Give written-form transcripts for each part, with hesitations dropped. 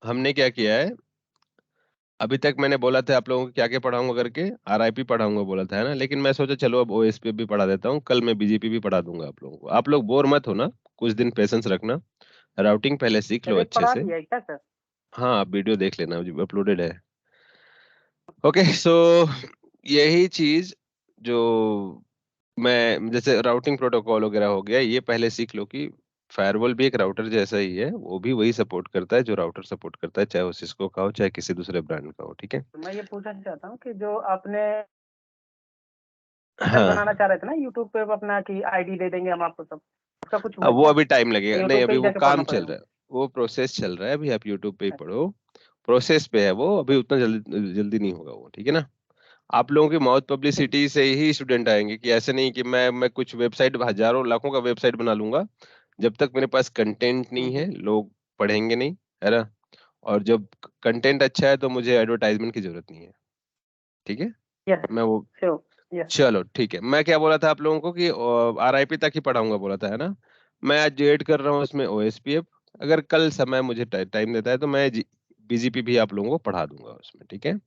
हमने क्या किया है, अभी तक मैंने बोला था आप लोगों को क्या क्या पढ़ाऊंगा करके, आरआईपी पढ़ाऊंगा बोला था, है ना, लेकिन मैं सोचा चलो अब ओएसपी भी पढ़ा देता हूँ, कल मैं बीजीपी भी पढ़ा दूंगा आप लोगों को। आप लोग बोर मत होना, कुछ दिन पेशेंस रखना, राउटिंग पहले सीख लो सर एक अच्छे पढ़ा से। दिया है क्या सर? हाँ, आप वीडियो देख लेना, अपलोडेड है। ओके, सो यही चीज जो मैं जैसे राउटिंग प्रोटोकॉल वगैरह हो गया, ये पहले सीख लो कि फायरवॉल भी एक राउटर जैसा ही है, वो भी वही सपोर्ट करता है जो राउटर सपोर्ट करता है, चाहे वो सिस्को का हो चाहे किसी दूसरे ब्रांड का हो, ठीक है। तो मैं ये पूछना चाहता हूँ कि जो आपने चैनल हाँ, बनाना चाह रहे थे ना यूट्यूब पे अपना, कि आईडी दे देंगे हम आपको सब, उसका कुछ हुआ अब वो क्या? अभी टाइम लगेगा, नहीं यूट्यूब पे अभी ही वो जाके पढ़ना काम चल पड़ेगा? रहा है, वो प्रोसेस चल रहा है, अभी आप यूट्यूब पे ही पढ़ो, प्रोसेस पे है वो, अभी उतना जल्दी जल्दी नहीं होगा वो, ठीक है ना। आप लोगों की माउथ पब्लिसिटी से ही स्टूडेंट आएंगे, कि ऐसे नहीं कि मैं कुछ वेबसाइट, हजारों लाखों का वेबसाइट बना लूंगा, जब तक मेरे पास कंटेंट नहीं है लोग पढ़ेंगे नहीं, है ना। और जब कंटेंट अच्छा है तो मुझे एडवर्टाइजमेंट की जरूरत नहीं है, ठीक है। यस मैं वो, श्योर। यस। चलो ठीक है, मैं क्या बोला था आप लोगों को कि आरआईपी तक ही पढ़ाऊंगा बोला था, है ना। मैं आज जो ऐड कर रहा हूँ उसमें ओएसपीएफ, अगर कल समय मुझे टाइम देता है तो मैं बीजीपी भी आप लोगों को पढ़ा दूंगा उसमें, ठीक है।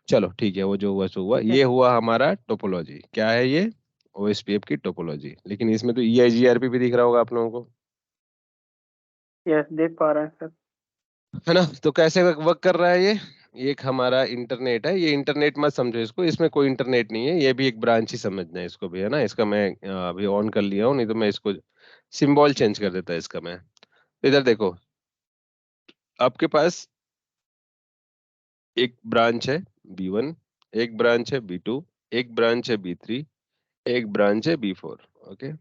चलो ठीक है, वो जो हुआ सो हुआ, ठीक है। ये हुआ हमारा टोपोलॉजी, क्या है ये, ओएसपीएफ की टोपोलॉजी, लेकिन इसमें तो ईआईजीआरपी भी दिख रहा होगा आप लोगों को, यस देख पा रहे हैं सर। है ना। तो कैसे वर्क कर रहा है ये एक हमारा इंटरनेट है, ये इंटरनेट मत समझो इसको, इसमें कोई इंटरनेट नहीं है, ये भी एक ब्रांच ही समझना है इसको भी, है ना। इसका मैं अभी ऑन कर लिया हूँ, नहीं तो मैं इसको सिंबल चेंज कर देता इसका मैं। इधर देखो, आपके पास एक ब्रांच है B1, एक ब्रांच है B2, एक ब्रांच है B3, एक ब्रांच है B4। ओके,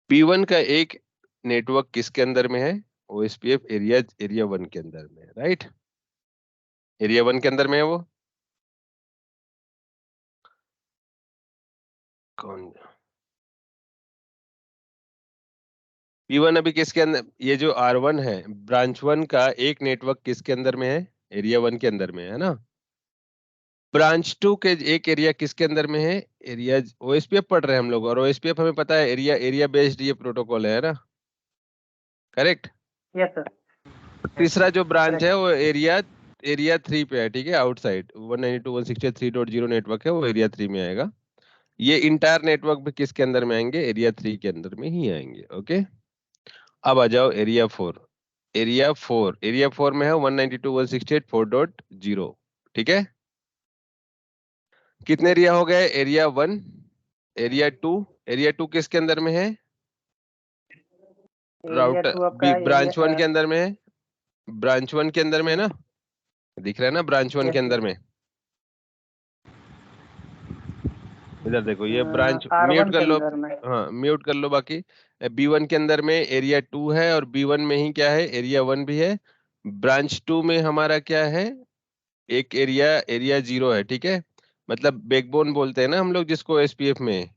B1 का एक नेटवर्क किसके अंदर में है, ओएसपीएफ एरिया 1 के अंदर में है, राइट। एरिया 1 के अंदर में है वो, कौन, B1 अभी किसके अंदर, ये जो R1 है, ब्रांच 1 का एक नेटवर्क किसके अंदर में है, एरिया 1 के अंदर में है ना। ब्रांच 2 के एक एरिया किसके अंदर में है, एरिया, ओएसपीएफ पढ़ रहे हैं हम लोग, और ओएसपीएफ हमें पता है एरिया एरिया बेस्ड ये प्रोटोकॉल है ना, करेक्ट। Yes sir. तीसरा जो ब्रांच है करेक्ट। वो एरिया एरिया 3 पे है, ठीक है, आउटसाइड 192.168.3.0 नेटवर्क है, वो एरिया 3 में आएगा। ये इंटायर नेटवर्क भी किसके अंदर में आएंगे, एरिया 3 के अंदर में ही आएंगे, ओके। अब आ जाओ एरिया 4, एरिया 4 में है 192.168.4.0, ठीक है। कितने एरिया हो गए, एरिया 1, एरिया 2, एरिया 2 किसके अंदर में है, एरिया राउटर 2 आपका ब्रांच 1 एरिया। के अंदर में है, ब्रांच 1 के अंदर में है ना, दिख रहा है ना, ब्रांच 1 के यस अंदर यस। में। इधर देखो ये ब्रांच म्यूट R1 कर के लो, अंदर में। हाँ म्यूट कर लो बाकी। B1 के अंदर में एरिया 2 है, और B1 में ही क्या है, एरिया 1 भी है। ब्रांच 2 में हमारा क्या है, एक एरिया 0 है, ठीक है। मतलब बैकबोन बोलते हैं ना हम लोग जिसको एसपीएफ में,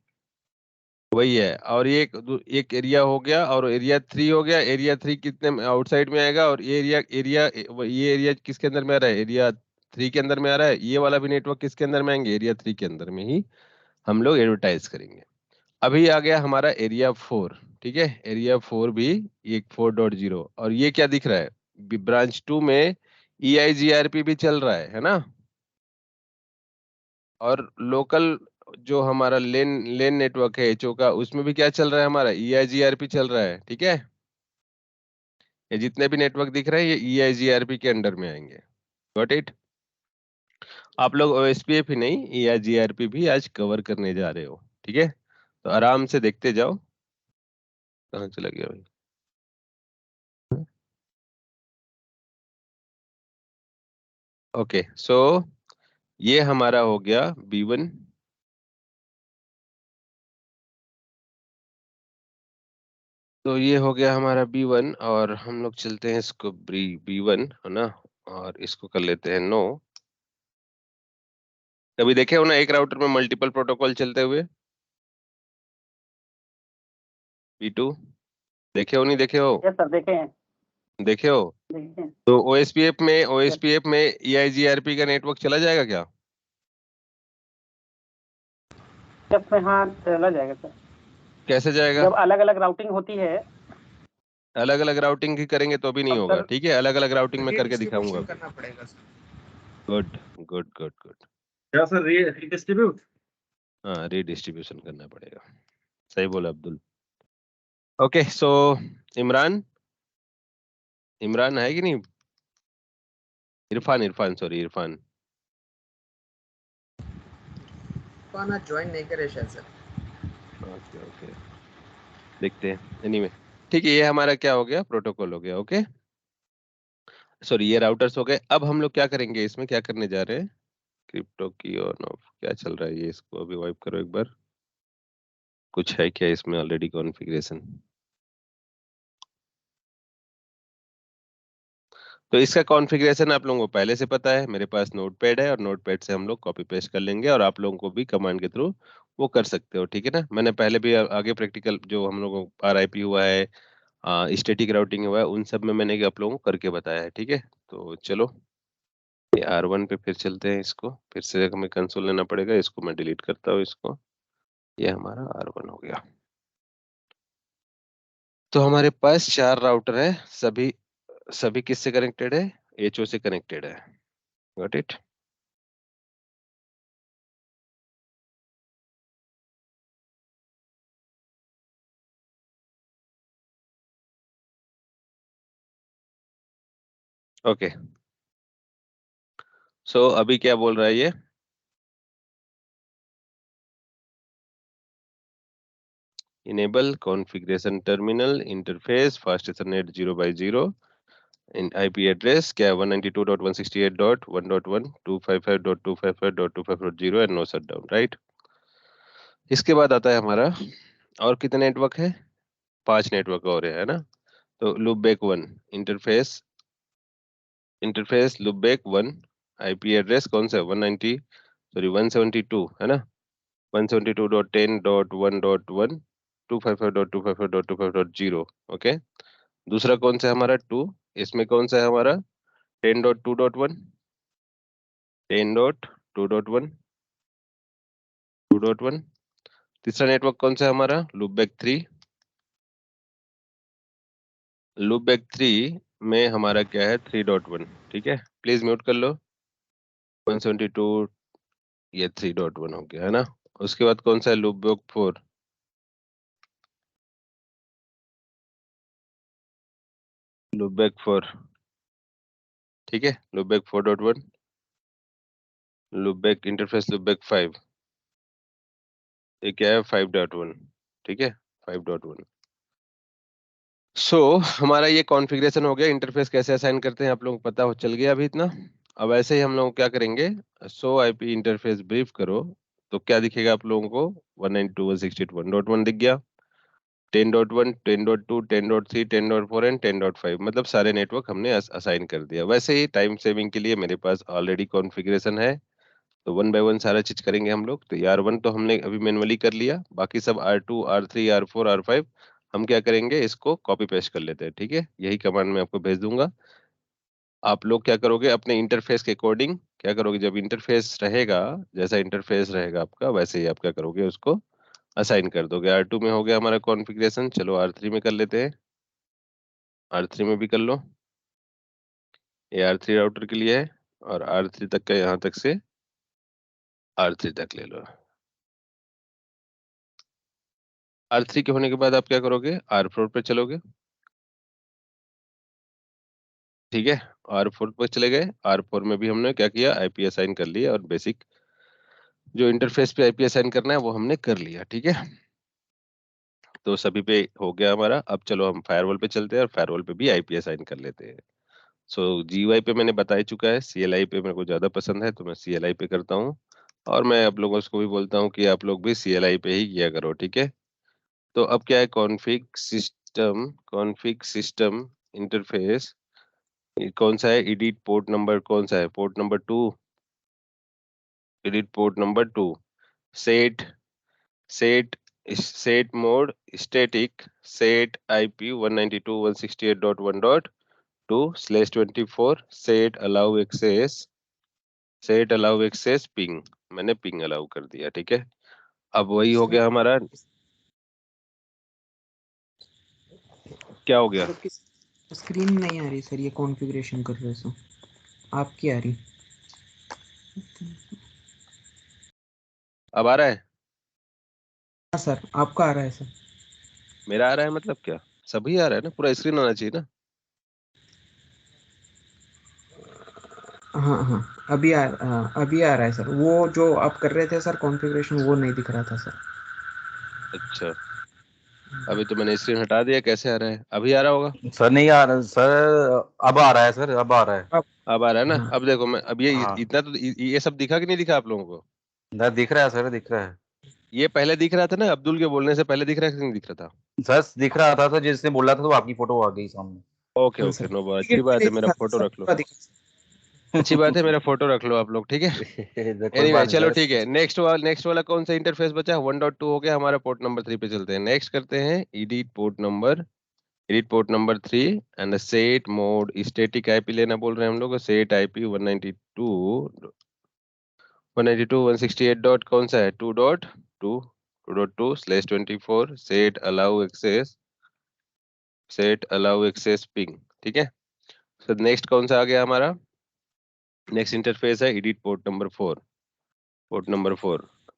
वही है। और ये एक एरिया हो गया, और एरिया 3 हो गया, एरिया 3 कितने आउटसाइड में आएगा, और ये एरिया एरिया ये एरिया किसके अंदर में आ रहा है, एरिया 3 के अंदर में आ रहा है, ये वाला भी नेटवर्क किसके अंदर में आएंगे, एरिया 3 के अंदर में ही हम लोग एडवर्टाइज करेंगे। अभी आ गया हमारा एरिया 4, ठीक है, एरिया 4 भी एक 4.0, और ये क्या दिख रहा है, ब्रांच 2 में EIGRP भी चल रहा है ना। और लोकल जो हमारा लेन लेन नेटवर्क है एचओ का, उसमें भी क्या चल रहा है, हमारा EIGRP चल रहा है, ठीक है। ये जितने भी नेटवर्क दिख रहे हैं ये EIGRP के अंडर में आएंगे, गॉट इट। आप लोग OSPF ही नहीं, EIGRP भी आज कवर करने जा रहे हो, ठीक है। तो आराम से देखते जाओ, कहाँ चला गया भाई। ओके, सो ये हमारा हो गया B1। तो ये हो गया हमारा B1, और हम लोग चलते हैं इसको B1, है ना, और इसको कर लेते हैं नो। कभी देखे हो ना एक राउटर में मल्टीपल प्रोटोकॉल चलते हुए, B2, देखे हो नहीं देखे हो, यस सर देखे हैं। देखे हो। देखे हैं। तो OSPF में यस। EIGRP का नेटवर्क चला जाएगा क्या, यस में हाँ चला जाएगा सर। कैसे जाएगा। जब अलग अलग राउटिंग होती है, अलग अलग राउटिंग ही करेंगे तो भी नहीं अब होगा, सर ठीक है, अलग अलग राउटिंग में करके दिखाऊंगा। Redistribution करना पड़ेगा sir. Good good good good. क्या सर रीडिस्ट्रीब्यूट? हाँ, रीडिस्ट्रीब्यूशन करना पड़ेगा, सही बोला अब्दुल। ओके सो इमरान, इमरान है कि नहीं? इरफान, इरफान सॉरी इरफान। पाना ज्वाइन नहीं करे शायद सर। ओके ओके, देखते हैं। एनीवे ठीक है, ये हमारा क्या हो गया, प्रोटोकॉल हो गया। ओके सॉरी, ये राउटर्स हो गए। अब हम लोग क्या करेंगे, इसमें क्या करने जा रहे हैं, क्रिप्टो की ऑन ऑफ क्या चल रहा है, ये इसको अभी वाइप करो एक बार। कुछ है क्या इसमें ऑलरेडी कॉन्फ़िगरेशन? तो इसका कॉन्फ़िगरेशन आप लोगों को पहले से पता है, मेरे पास नोटपैड है और नोटपैड से हम लोग कॉपी पेस्ट कर लेंगे और आप लोगों को भी कमांड के थ्रू वो कर सकते हो, ठीक है ना। मैंने पहले भी आगे प्रैक्टिकल जो हम लोगों को आरआईपी हुआ है, स्टैटिक राउटिंग हुआ है, उन सब में मैंने आप लोगों को करके बताया है, ठीक है। तो चलो ये R1 पे फिर चलते हैं, इसको फिर से हमें कंसोल लेना पड़ेगा, इसको मैं डिलीट करता हूँ इसको। ये हमारा R1 हो गया। तो हमारे पास 4 राउटर है, सभी सभी किससे कनेक्टेड है, एचओ से कनेक्टेड है। Got it. ओके सो अभी क्या बोल रहा है ये, enable configuration terminal interface fast Ethernet 0x0 इन आईपी एड्रेस क्या है 192.168.1.1 255.255.255.0 एंड नो शटडाउन, राइट। इसके बाद आता है हमारा और कितने नेटवर्क है, 5 नेटवर्क और है ना। तो loopback 1 interface, interface loopback 1 IP address कौन सा है 190 सॉरी 172 है ना, 172.10.1.1 255.255.255.0। ओके दूसरा कौन सा है हमारा 2, इसमें कौन सा है हमारा 10.2.1 10.2.1 2.1। तीसरा नेटवर्क कौन सा है हमारा लूपबैक 3, लूपबैक 3 में हमारा क्या है 3.1, ठीक है। प्लीज म्यूट कर लो। 172 ये 3.1 हो गया है ना। उसके बाद कौन सा है लूपबैक 4, लूपबैक 4 ठीक है, लूपबैक 4.1, लूपबैक इंटरफेस लूपबैक 5, ये क्या है 5.1, ठीक है 5.1। हमारा ये कॉन्फ़िगरेशन हो गया। इंटरफेस कैसे असाइन करते हैं आप लोगों को पता हो चल गया अभी इतना। अब ऐसे ही हम लोग क्या करेंगे, सो आईपी इंटरफेस ब्रीफ करो तो क्या दिखेगा आप लोगों को 192.168.1.1 दिख गया, 10.1 10.2 10.3 10.4 एंड 10.5 मतलब सारे नेटवर्क हमने असाइन कर दिया। वैसे ही टाइम सेविंग के लिए मेरे पास ऑलरेडी कॉन्फ़िगरेशन है, तो 1 बाय 1 सारा चीज करेंगे हम लोग। तो R1 तो हमने अभी मैनुअली कर लिया, बाकी सब R2 R3 R4 R5 हम क्या करेंगे, इसको कॉपी पेस्ट कर लेते हैं, ठीक है। यही कमांड मैं आपको भेज दूंगा। आप लोग क्या करोगे अपने इंटरफेस के अकॉर्डिंग क्या करोगे, जब इंटरफेस रहेगा, जैसा इंटरफेस रहेगा आपका वैसे ही आप क्या करोगे उसको असाइन कर दोगे। R2 में हो गया हमारा कॉन्फ़िगरेशन, चलो R3 में कर लेते हैं। R3 में भी कर लो, ये R3 राउटर के लिए है और R3 तक का यहाँ तक से R3 तक ले लो। R3 के होने के बाद आप क्या करोगे, R4 पे चलोगे, ठीक है। R4 पे चले गए, R4 में भी हमने क्या किया, आईपी असाइन कर लिया और बेसिक जो इंटरफेस पे आईपी असाइन करना है वो हमने कर लिया, ठीक है। तो सभी पे हो गया हमारा। अब चलो हम फायरवॉल पे चलते हैं और फायरवॉल पे भी आईपी असाइन कर लेते हैं। जीयूआई पे मैंने बता ही चुका है, सीएलआई पे मेरे को ज्यादा पसंद है तो मैं सीएलआई पे करता हूँ। और मैं आप लोगों को भी बोलता हूँ कि आप लोग भी सीएलआई पे ही किया करो, ठीक है। तो अब क्या है, कॉन्फ़िग सिस्टम इंटरफेस कौन सा है, एडिट पोर्ट नंबर कौन सा है, port number 2, edit port number 2, set set set mode static set IP 192.168.1.2/24 set allow access ping, मैंने पिंग अलाउ कर दिया, ठीक है। अब वही हो सर गया हमारा। क्या हो गया? स्क्रीन नहीं आ रही सर, ये कॉन्फ़िगरेशन कर रहे सो आपकी आ रही। अब आ रहा है? हाँ सर, आपका आ रहा है सर। मेरा आ रहा है मतलब क्या? सभी आ रहा है ना, पूरा स्क्रीन आना चाहिए ना। हाँ हाँ, अभी आ रहा है सर। वो जो आप कर रहे थे सर कॉन्फ़िगरेशन, वो नहीं दिख रहा था सर। अच्छा, अभी तो मैंने स्क्रीन हटा दिया, कैसे आ रहा है? अभी आ रहा होगा। सर नहीं आ रहा सर, अब आ रहा है सर, अब आ रहा है। अब आ रहा है ना। हाँ अब देखो मैं, अब ये हाँ इतना तो ये सब दिखा कि नहीं दिखा आप लोगों को? सर दिख रहा है, सर दिख रहा है। ये पहले दिख रहा था ना, अब्दुल के बोलने से पहले दिख रहा है कि नहीं दिख रहा था? सर दिख रहा था सर, जिसने बोला था तो आपकी फोटो आ गई सामने। ओके हाँ ओके, सर, नो बात, अच्छी टिकट बात है, नहीं मेरा दिखा था फोटो सर, रख लो। पूरा दिखा अच्छी बात है, मेरा फोटो रख लो आप लोग, ठीक है। कोई एनीवे बात नहीं चलो सर। ठीक है, नेक्स्ट वाला कौन सा इंटरफेस बचा? 1.2 हो गया हमारा, पोर्ट नंबर 3 पे चलते हैं। नेक्स्ट करते हैं edit port number 3 and set mode static IP लेना बोल रहे हैं हम लोग। सेट आईपी 192.168 डॉट कौन सा है? 2.2/24 सेट अलाउ एक्सेस पिंग, ठीक है। सर नेक्स्ट कौन सा आ गया हमारा? नेक्स्ट इंटरफेस है एडिट पोर्ट नंबर 4।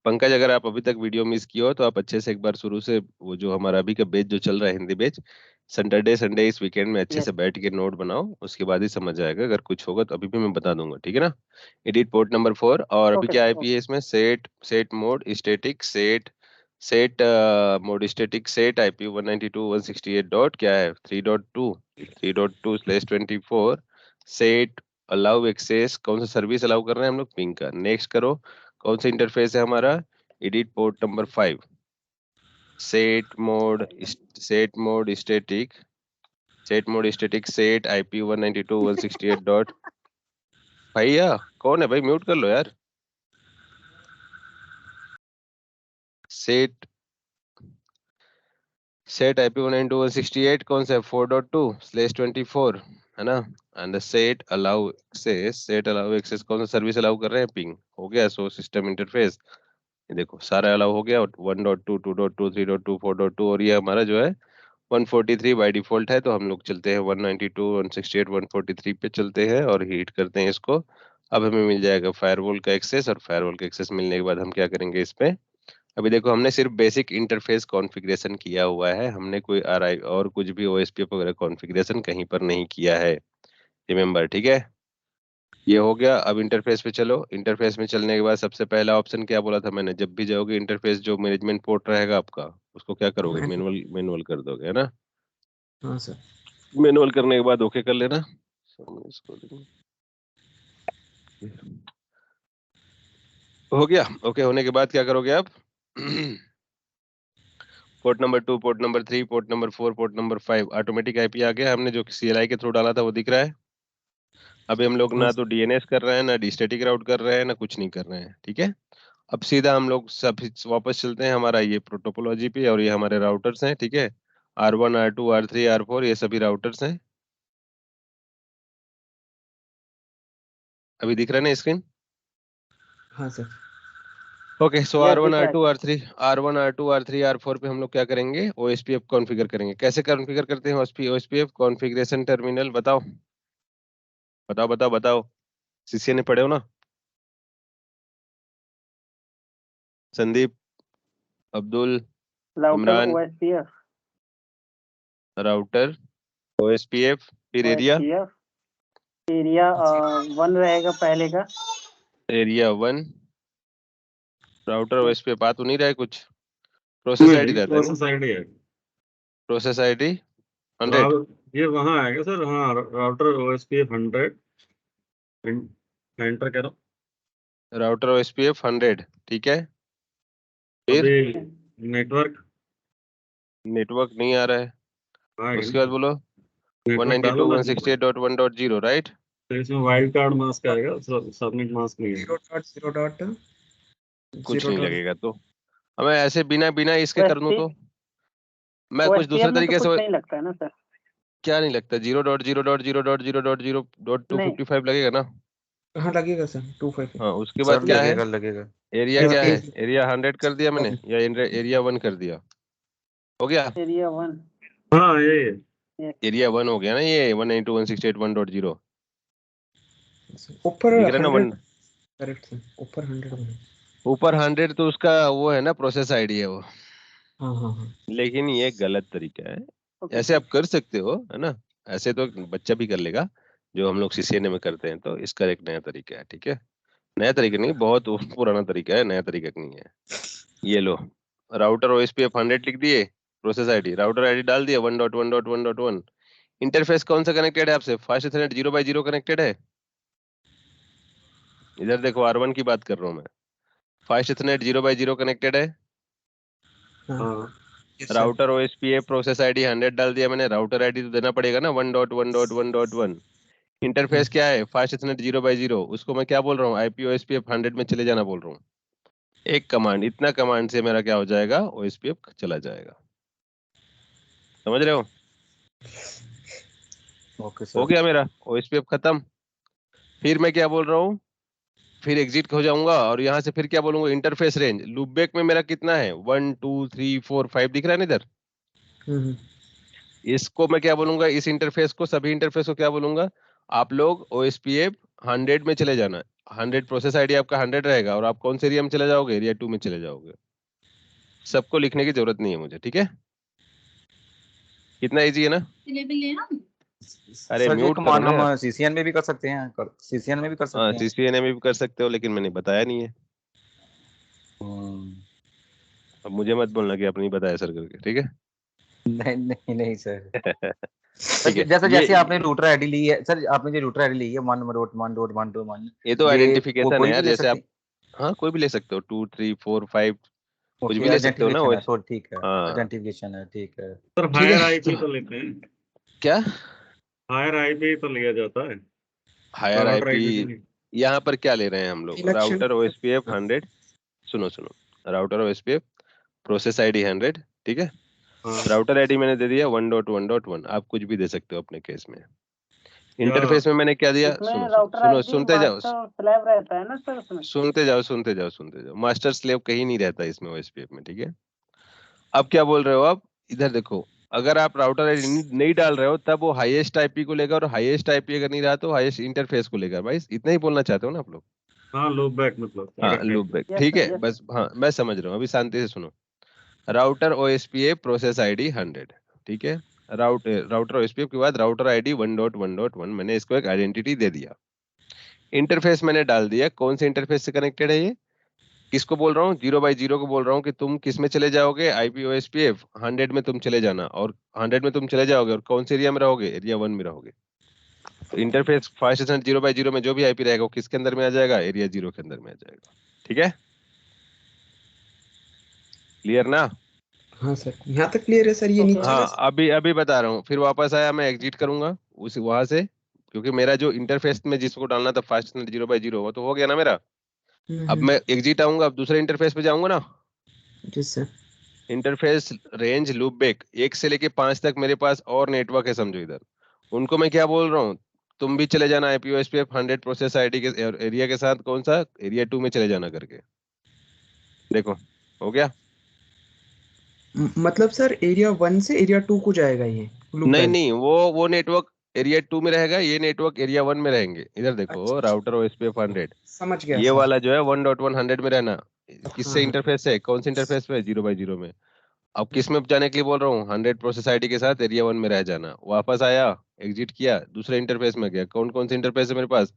पंकज, अगर आप अभी तक वीडियो मिस किए हो तो आप अच्छे से एक बार शुरू से, वो जो हमारा अभी का बैच जो चल रहा है हिंदी बैच, सैटरडे संडे इस वीकेंड में अच्छे यस से बैठ के नोट बनाओ, उसके बाद ही समझ आएगा। अगर कुछ होगा तो अभी भी मैं बता दूंगा, ठीक है ना। एडिट पोर्ट नंबर 4, और अभी ओके क्या सर आईपी है इसमें? Set mode static set mode static set IP 192.168 dot क्या है 3.2/24 सेट अलाउ एक्सेस। कौन सा सर्विस अलाउ कर रहे हैं हम लोग? पिंग का। नेक्स्ट करो, कौन सा इंटरफेस है हमारा? Edit port number 5 set mode static set IP 192.168 dot. भैया कौन है भाई? म्यूट कर लो यार। सेट सेट आईपी 192.168 कौन सा है? 4.2/24 है ना। एंड सेट अलाउ एक्सेस कौन सा सर्विस अलाउ कर रहे हैं? पिंग। हो गया। सो सिस्टम इंटरफेस ये देखो सारा अलाउ हो गया। 1.2 2.2 3.2 4.2, और ये हमारा जो है 143 बाय डिफॉल्ट है, तो हम लोग चलते हैं 192 168 143 पे चलते हैं और हीट करते हैं इसको। अब हमें मिल जाएगा फायरवॉल का एक्सेस, और फायरवॉल का एक्सेस मिलने के बाद हम क्या करेंगे इस पे? अभी देखो हमने सिर्फ बेसिक इंटरफेस कॉन्फ़िगरेशन किया हुआ है, हमने कोई आरआई और कुछ भी ओएसपीएफ वगैरह कॉन्फ़िगरेशन कहीं पर नहीं किया है, रिमेम्बर, ठीक है। ये हो गया। अब इंटरफेस पे चलो। इंटरफेस में चलने के बाद सबसे पहला ऑप्शन क्या बोला था मैंने? जब भी जाओगे इंटरफेस, जो मैनेजमेंट पोर्ट रहेगा आपका, उसको क्या करोगे? मैं मैनुअल कर दोगे, है ना। हाँ सर। मैनुअल करने के बाद ओके कर लेना। हो गया। ओके होने के बाद क्या करोगे आप? Port number 2, port number 3, port number 4, port number 5 automatic IP आ गया। हमने जो सीएलआई के थ्रू डाला था वो दिख रहा है। अभी हम लोग हाँ ना सर। तो डीएनएस कर रहे हैं, ना स्टैटिक राउट कर रहे हैं, ना कुछ नहीं कर रहे हैं, ठीक है। अब सीधा हम लोग सब वापस चलते हैं हमारा ये टोपोलॉजी पे, और ये हमारे राउटर्स हैं, ठीक है। R1 R2 R3 R4 ये सभी राउटर्स हैं। अभी दिख रहा है ना स्क्रीन? हाँ sir. Okay, so yes R1 दिख रहा है R2 सर। R3 R4 पे हम लोग क्या करेंगे? ओएसपीएफ कॉन्फ़िगर करेंगे। कैसे कॉन्फ़िगर करते हैं ओएसपीएफ कॉन्फ़िगरेशन टर्मिनल? बताओ बताओ बताओ बताओ। सीसीए ने पढ़े हो ना? Sandeep, Abdul, router Imran. OSPF router OSPF फिर एरिया ओएसपीएफ एरिया 1 रहेगा पहले का। एरिया 1 राउटर ओएसपीएफ आ तो नहीं रहा है कुछ? प्रोसेस आईडी रहता है ना? प्रोसेस आईडी है। Process ID 100। ये वहाँ आएगा सर। हाँ, राउटर ओएसपी 100 एंटर करो। राउटर ओएसपीएफ 100, ठीक है। अभी फिर नेटवर्क नेटवर्क नहीं आ रहा है। आएगा उसके बाद ना। बोलो नेटवर्क डालो ना। 192.168.1.0, राइट। तो इसमें वाइल्ड कार्ड मास्क आएगा, सबमिट मास्क नहीं जीरो आएगा। डॉट जीरो डॉट कुछ जीरो नहीं डॉट लगेगा तो हमें ऐसे बिना बिना इसके कर दूं ओएसपी तो मैं कुछ ओएसपीएफ दूसरे में तो तरीके कुछ से? नहीं लगता है ना सर। क्या नहीं लगता? 0.0.0.0.0.255 लगेगा ना? हाँ लगेगा सर, 25। हाँ, उसके बाद सर क्या है? लगेगा लगेगा। एरिया क्या है? एक एरिया 100 कर दिया मैंने, या एरिया 1 कर दिया? हो गया। एरिया 1 हाँ, ये एरिया 1 हो गया ना ये 192.168.1.0 ऊपर दिख रहा है ना 100 1 करेक्ट सर, ऊपर 100 बना। ऊपर 100 तो उसका वो है ना प्रोसेस आईडी है वो, हाँ हाँ हाँ लेकिन ये गलत तरीका है। ओके ऐसे आप कर सकते हो है ना, ऐसे तो बच्चा भी कर लेगा जो हम लोग सीसीएनए में करते हैं, तो इसका एक नया तरीका है। ठीक है, नया तरीका नहीं, बहुत पुराना तरीका है, नया तरीका नहीं है। ये लो, राउटर ओएसपीएफ 100 लिख दिए, प्रोसेस आईडी राउटर आईडी डाल दिया 1.1.1.1। इंटरफेस कौन सा कनेक्टेड है आपसे? फास्ट इथरनेट 0/0 कनेक्टेड है। इधर देखो R1 की बात कर रहा हूँ मैं, फास्ट इथरनेट 0/0 कनेक्टेड है। हाँ हाँ yes, sir। Router OSPF process ID 100 डाल दिया मैंने, राउटर आईडी तो देना पड़ेगा ना 1.1.1.1। इंटरफेस क्या है? फास्ट इथरनेट 0/0, उसको मैं क्या बोल रहा हूँ? आईपी ओएसपीएफ 100 में चले जाना बोल रहा हूँ। एक कमांड, इतना कमांड से मेरा क्या हो जाएगा? ओएसपीएफ चला जाएगा। समझ रहे हो? ओके हो सर। गया मेरा ओएसपीएफ खत्म। फिर मैं क्या बोल रहा हूँ? फिर एग्जिट हो जाऊंगा और यहाँ से फिर क्या बोलूंगा? इंटरफेस रेंज लूपबैक में मेरा कितना है? 1 2 3 4 5 दिख रहा है ना इधर। हम्म, इसको मैं क्या बोलूंगा? इस इंटरफेस को, सभी इंटरफेस को क्या बोलूंगा? आप लोग ओएसपीएफ 100 में चले जाना। 100 प्रोसेस आईडी आपका 100 रहेगा और आप कौन से एरिया में चले जाओगे? एरिया 2 में चले जाओगे। सबको लिखने की जरूरत नहीं है मुझे, ठीक है? कितना इजी है ना? अरे सर ये म्यूट करो कमांड ना यार। हम सीसीएन में भी कर सकते हैं, सीसीएन में भी कर हाँ सकते हैं। सीसीएनए में भी कर सकते हो, लेकिन मैंने बताया नहीं है। हम्म, अब मुझे मत बोलना कि आपने नहीं बताया सर करके, ठीक है? नहीं नहीं नहीं सर। ठीक सर है, जैसे ये जैसे आपने रूटर आईडी ली है सर, आपने जो रूटर आईडी ली है 1.1.1.1, ये तो ये वो आइडेंटिफिकेशन है कोई यार, भी ले जैसे सकते आप, हैं। हाँ कोई भी ले सकते हो, 2 3 4 5 कुछ ओके भी ले सकते हो ना आइडेंटिफिकेशन है वैसे। तो ठीक है, हाँ आइडेंटिफिकेशन है ठीक है। सर, ठीक है। हायर आईपी तो तो लेते हैं, क्या हायर आईपी तो लिया जाता है, हायर राउटर आईपी? आईपी तो नहीं। यहाँ पर क्या ले रहे हैं हम लोग? Election router OSPF 100। सुनो सुनो, राउटर ओएसपीएफ प्रोसेस आईडी 100, ठीक है? हाँ राउटर आईडी मैंने दे दिया 1.1.1। आप कुछ भी दे सकते हो अपने केस में। या इंटरफेस में मैंने क्या दिया? इसमें सुनो सुनो राउटर सुनो, आईडी सुनते जाओ, मास्टर स्लैब रहता है ना सर उसमें? सुनते जाओ सुनते जाओ सुनते जाओ। मास्टर स्लेव कहीं नहीं रहता इसमें ओएसपीएफ में, ठीक है? अब क्या बोल रहे हो आप? इधर देखो, अगर आप राउटर आईडी नहीं डाल रहे हो तब वो हाईएस्ट आईपी को लेगा, और हाईएस्ट आईपी अगर नहीं रहा तो हाईएस्ट इंटरफेस को लेगा। भाई इतना ही बोलना चाहते हो ना आप लोग? हाँ, लूप बैक मतलब हाँ अगर लूप कहते हैं। बैक, यस ठीक सर, है यस बस। हाँ मैं समझ रहा हूँ, अभी शांति से सुनो। राउटर ओएसपीएफ प्रोसेस आईडी 100, ठीक है? राउटर ओएसपीएफ के बाद राउटर आईडी 1.1.1, मैंने इसको एक आइडेंटिटी दे दिया। इंटरफेस मैंने डाल दिया, कौन से इंटरफेस से कनेक्टेड है ये? किसको बोल रहा हूँ? 0/0 को बोल रहा हूँ कि तुम किस में चले जाओगे? आईपी ओएसपीएफ 100 में तुम चले जाना, और 100 में तुम चले जाओगे और कौन से एरिया में रहोगे? एरिया 1 में रहोगे। तो इंटरफेस फास्ट स्टेशन 0/0 में जो भी आईपी रहेगा वो किसके अंदर में आ जाएगा? एरिया 0 के अंदर में आ जाएगा। ठीक है, क्लियर ना? हाँ सर, यहाँ तक क्लियर है सर। ये ओके। नीचे हाँ का अभी अभी बता रहा हूँ। फिर वापस आया, मैं एग्जिट करूंगा उस वहां से, क्योंकि मेरा जो इंटरफेस में जिसको डालना था फास्ट 0/0 वो तो हो गया ना मेरा। अब मैं एग्जिट आऊंगा, अब दूसरे इंटरफेस पे जाऊंगा ना। जी सर। इंटरफेस रेंज लूपबैक 1 से लेके 5 तक मेरे पास और नेटवर्क है, समझो इधर। उनको मैं क्या बोल रहा हूँ? तुम भी चले जाना आईपीओएसपीएफ 100 प्रोसेस आईडी के एरिया के साथ, कौन सा? एरिया 2 में चले जाना करके। देखो हो गया। मतलब सर एरिया 1 से एरिया 2 को जाएगा ये लूप नहीं बैक? नहीं, वो नेटवर्क एरिया 2 में रहेगा, ये नेटवर्क एरिया 1 में रहेंगे। इधर देखो, अच्छा, राउटर ओएसपीएफ 100, समझ गया ये सर। वाला जो है 1.100 में रहना। हाँ किससे हाँ इंटरफेस है? कौन से इंटरफेस पे? 0/0 में। अब किस में जाने के लिए बोल रहा हूँ? 100 प्रोसेस आईडी के साथ एरिया 1 में रह जाना। वापस आया, एग्जिट किया, दूसरे इंटरफेस में गया। कौन कौन से इंटरफेस है मेरे पास?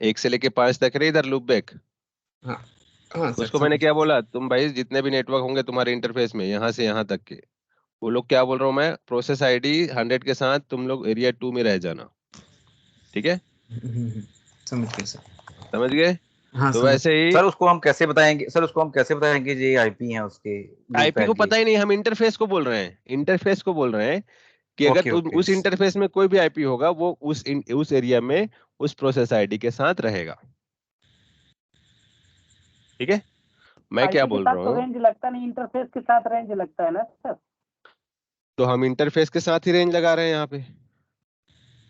1 से लेके 5 तक रहे इधर लूप बैक। हाँ हाँ सर, उसको मैंने समझ क्या गया। बोला? तुम भाई जितने भी नेटवर्क होंगे तुम्हारे इंटरफेस में, यहाँ से यहाँ तक के, वो लोग क्या बोल रहा हूँ मैं? प्रोसेस आईडी 100 के साथ तुम लोग एरिया 2 में रह जाना। ठीक है, समझ गया सर। समझ गए? हाँ तो समझ। वैसे ही सर उसको हम कैसे बताएंगे, सर उसको हम कैसे बताएंगे ये आईपी है उसके लूप आईपी को बैक के? पता ही नहीं, हम इंटरफेस को बोल रहे हैं। इंटरफेस को बोल रहे हैं कि अगर ओके ओके उस इंटरफेस में कोई भी आईपी होगा वो उस एरिया में उस प्रोसेस आईडी के साथ रहेगा। ठीक है, मैं क्या आईपी के बोल साथ रहा तो हूँ? रेंज लगता नहीं, इंटरफेस के साथ रेंज लगता है ना सर? तो हम इंटरफेस के साथ ही रेंज लगा रहे हैं यहाँ पे।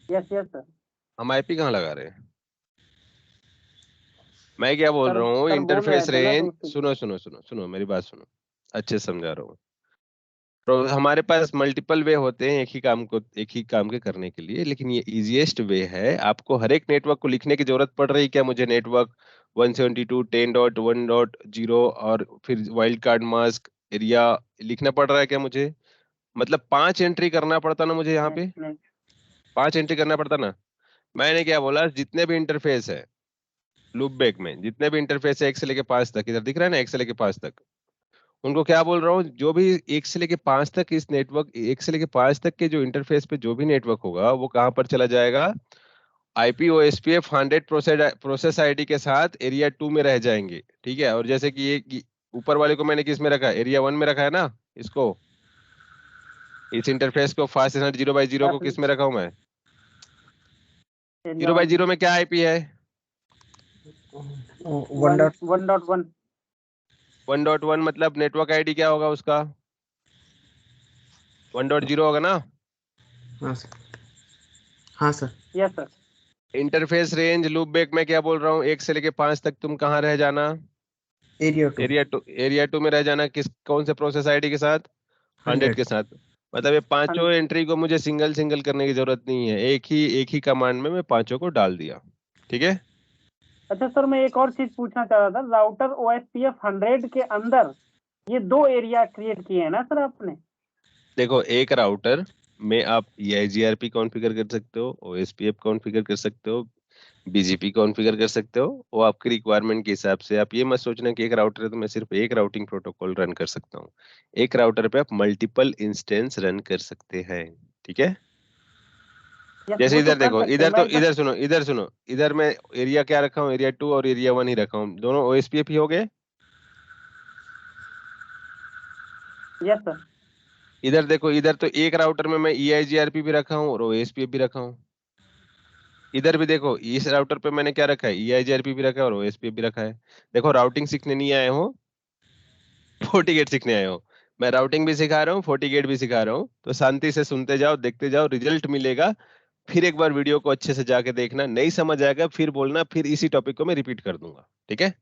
Yes yes sir. हम आईपी कहाँ लगा रहे हैं? मैं क्या बोल सर रहा हूँ? सर बोल रहे इंटरफेस थे ना रेंज, दूसरी। सुनो सुनो सुनो सुनो, मेरी बात सुनो, अच्छे से समझा रहा हूँ। तो हमारे पास मल्टीपल वे होते हैं एक ही काम के करने के लिए, लेकिन ये इजीएस्ट वे है। आपको हर एक नेटवर्क को लिखने की जरूरत पड़ रही क्या? मुझे नेटवर्क 172.10.1.0 और फिर वाइल्ड कार्ड मास्क एरिया लिखना पड़ रहा है क्या मुझे? मतलब 5 एंट्री करना पड़ता ना मुझे यहाँ पे, नहीं 5 एंट्री करना पड़ता ना। मैंने क्या बोला, जितने भी इंटरफेस है लूप बैक में, जितने भी इंटरफेस है 1 से लेके 5 तक, इधर दिख रहा है ना 1 से लेके 5 तक, उनको क्या बोल रहा हूँ, जो भी 1 से लेके 5 तक इस नेटवर्क 1 से लेके 5 तक के जो इंटरफेस पे जो भी नेटवर्क होगा वो कहाँ पर चला जाएगा? आईपी ओएसपीएफ 100 प्रोसेस आईडी के साथ एरिया 2 में रह जाएंगे, ठीक है। और जैसे कि ये ऊपर वाले को मैंने किस में रखा है? एरिया 1 में रखा है ना इसको, इस इंटरफेस को फास्ट 0/0 को किस में रखा हूं मैं? 0/0 में क्या आईपी है? 1.1 1.1 मतलब नेटवर्क आईडी क्या होगा उसका? 1.0 होगा ना। हाँ सर, हाँ sir. Yes sir. Interface range loop back में क्या बोल रहा हूँ, 1 से लेके 5 तक तुम कहाँ रह जाना? एरिया 2 एरिया 2 में रह जाना। किस कौन से प्रोसेस आईडी के साथ? 100 100। के साथ। मतलब ये पांचों एंट्री को मुझे सिंगल सिंगल करने की जरूरत नहीं है, एक ही कमांड में मैं पांचों को डाल दिया, ठीक है। अच्छा सर, मैं एक और चीज पूछना चाह रहा था। राउटर OSPF 100 के अंदर ये 2 एरिया क्रिएट किए हैं ना सर आपने? देखो, एक राउटर में आप EIGRP कॉन्फ़िगर कर सकते हो, OSPF कॉन्फ़िगर कर सकते हो, BGP कॉन्फ़िगर कर सकते हो। वो आपकी रिक्वायरमेंट के हिसाब से। आप ये मत सोचना कि एक राउटर है तो मैं सिर्फ एक राउटिंग प्रोटोकॉल रन कर सकता हूँ। एक राउटर पे आप मल्टीपल इंस्टेंस रन कर सकते हैं, ठीक है। यस, जैसे वो तो इधर कर देखो, सकते हैं। मैं बस इधर सुनो, इधर मैं एरिया क्या रखा हूँ? एरिया 2 और एरिया 1 ही रखा हूँ, दोनों OSPF ही हो गए। Yes sir. इधर देखो, इधर तो एक राउटर में मैं EIGRP भी रखा हूँ और OSPF भी रखा हूँ। इधर भी देखो, इस राउटर पे मैंने क्या रखा है? EIGRP भी रखा है और OSPF भी रखा है। देखो, राउटिंग सीखने नहीं आए हो, FortiGate सीखने आए हो। मैं राउटिंग भी सिखा रहा हूँ, FortiGate भी सिखा रहा हूँ, तो शांति से सुनते जाओ, देखते जाओ, रिजल्ट मिलेगा। फिर एक बार वीडियो को अच्छे से जाके देखना, नहीं समझ आएगा फिर बोलना, फिर इसी टॉपिक को मैं रिपीट कर दूंगा, ठीक है।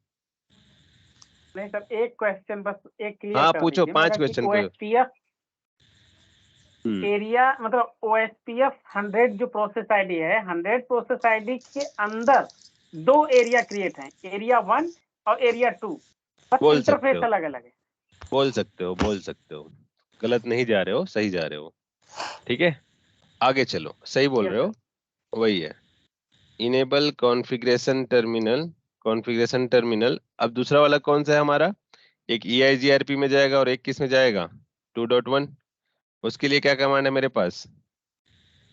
नहीं सर, एक क्वेश्चन बस एक क्लियर हाँ कर पूछो, दीजिए 5 मेरा कि क्वेश्चन पूछो। OSPF हम्म एरिया मतलब OSPF 100 जो प्रोसेस आईडी है, 100 प्रोसेस आईडी के अंदर 2 एरिया क्रिएट हैं, एरिया 1 और एरिया 2। बस बोल सकते इंटरफेस हो, अलग अलग है। बोल सकते हो, बोल सकते हो। गलत नहीं जा रहे हो, सही जा रहे हो, ठीक है। आगे चलो, सही बोल यस रहे सर। हो, वही है। Enable configuration terminal, configuration terminal. अब दूसरा वाला कौन सा है हमारा? एक EIGRP में जाएगा और एक किस में जाएगा? 2.1। उसके लिए क्या कमांड है मेरे पास?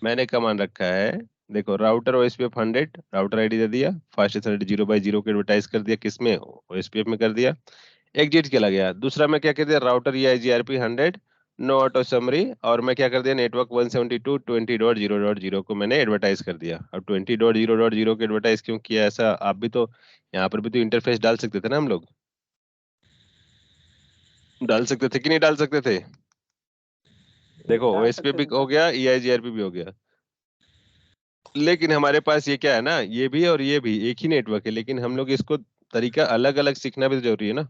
मैंने कमांड रखा है, देखो, राउटर OSPF 100, राउटर आईडी दे दिया, फास्ट एथरनेट 0/0 को एडवर्टाइज कर दिया, किसमें? OSPF में कर दिया। एग्जिट चला गया। दूसरा मैं क्या कर दिया? Router EIGRP 100, no auto summary, और मैं क्या कर दिया? नेटवर्क 172.20.0.0 को मैंने एडवर्टाइज कर दिया। अब 20.0.0 को एडवर्टाइज क्यों किया? ऐसा आप भी तो यहाँ पर भी तो इंटरफेस डाल सकते थे ना, हम लोग डाल सकते थे कि नहीं डाल सकते थे? देखो, डाल OSPF सकते भी थे हो सर। गया, EIGRP भी हो गया, लेकिन हमारे पास ये क्या है ना, ये भी और ये भी एक ही नेटवर्क है, लेकिन हम लोग इसको तरीका अलग अलग सीखना भी तो जरूरी है ना,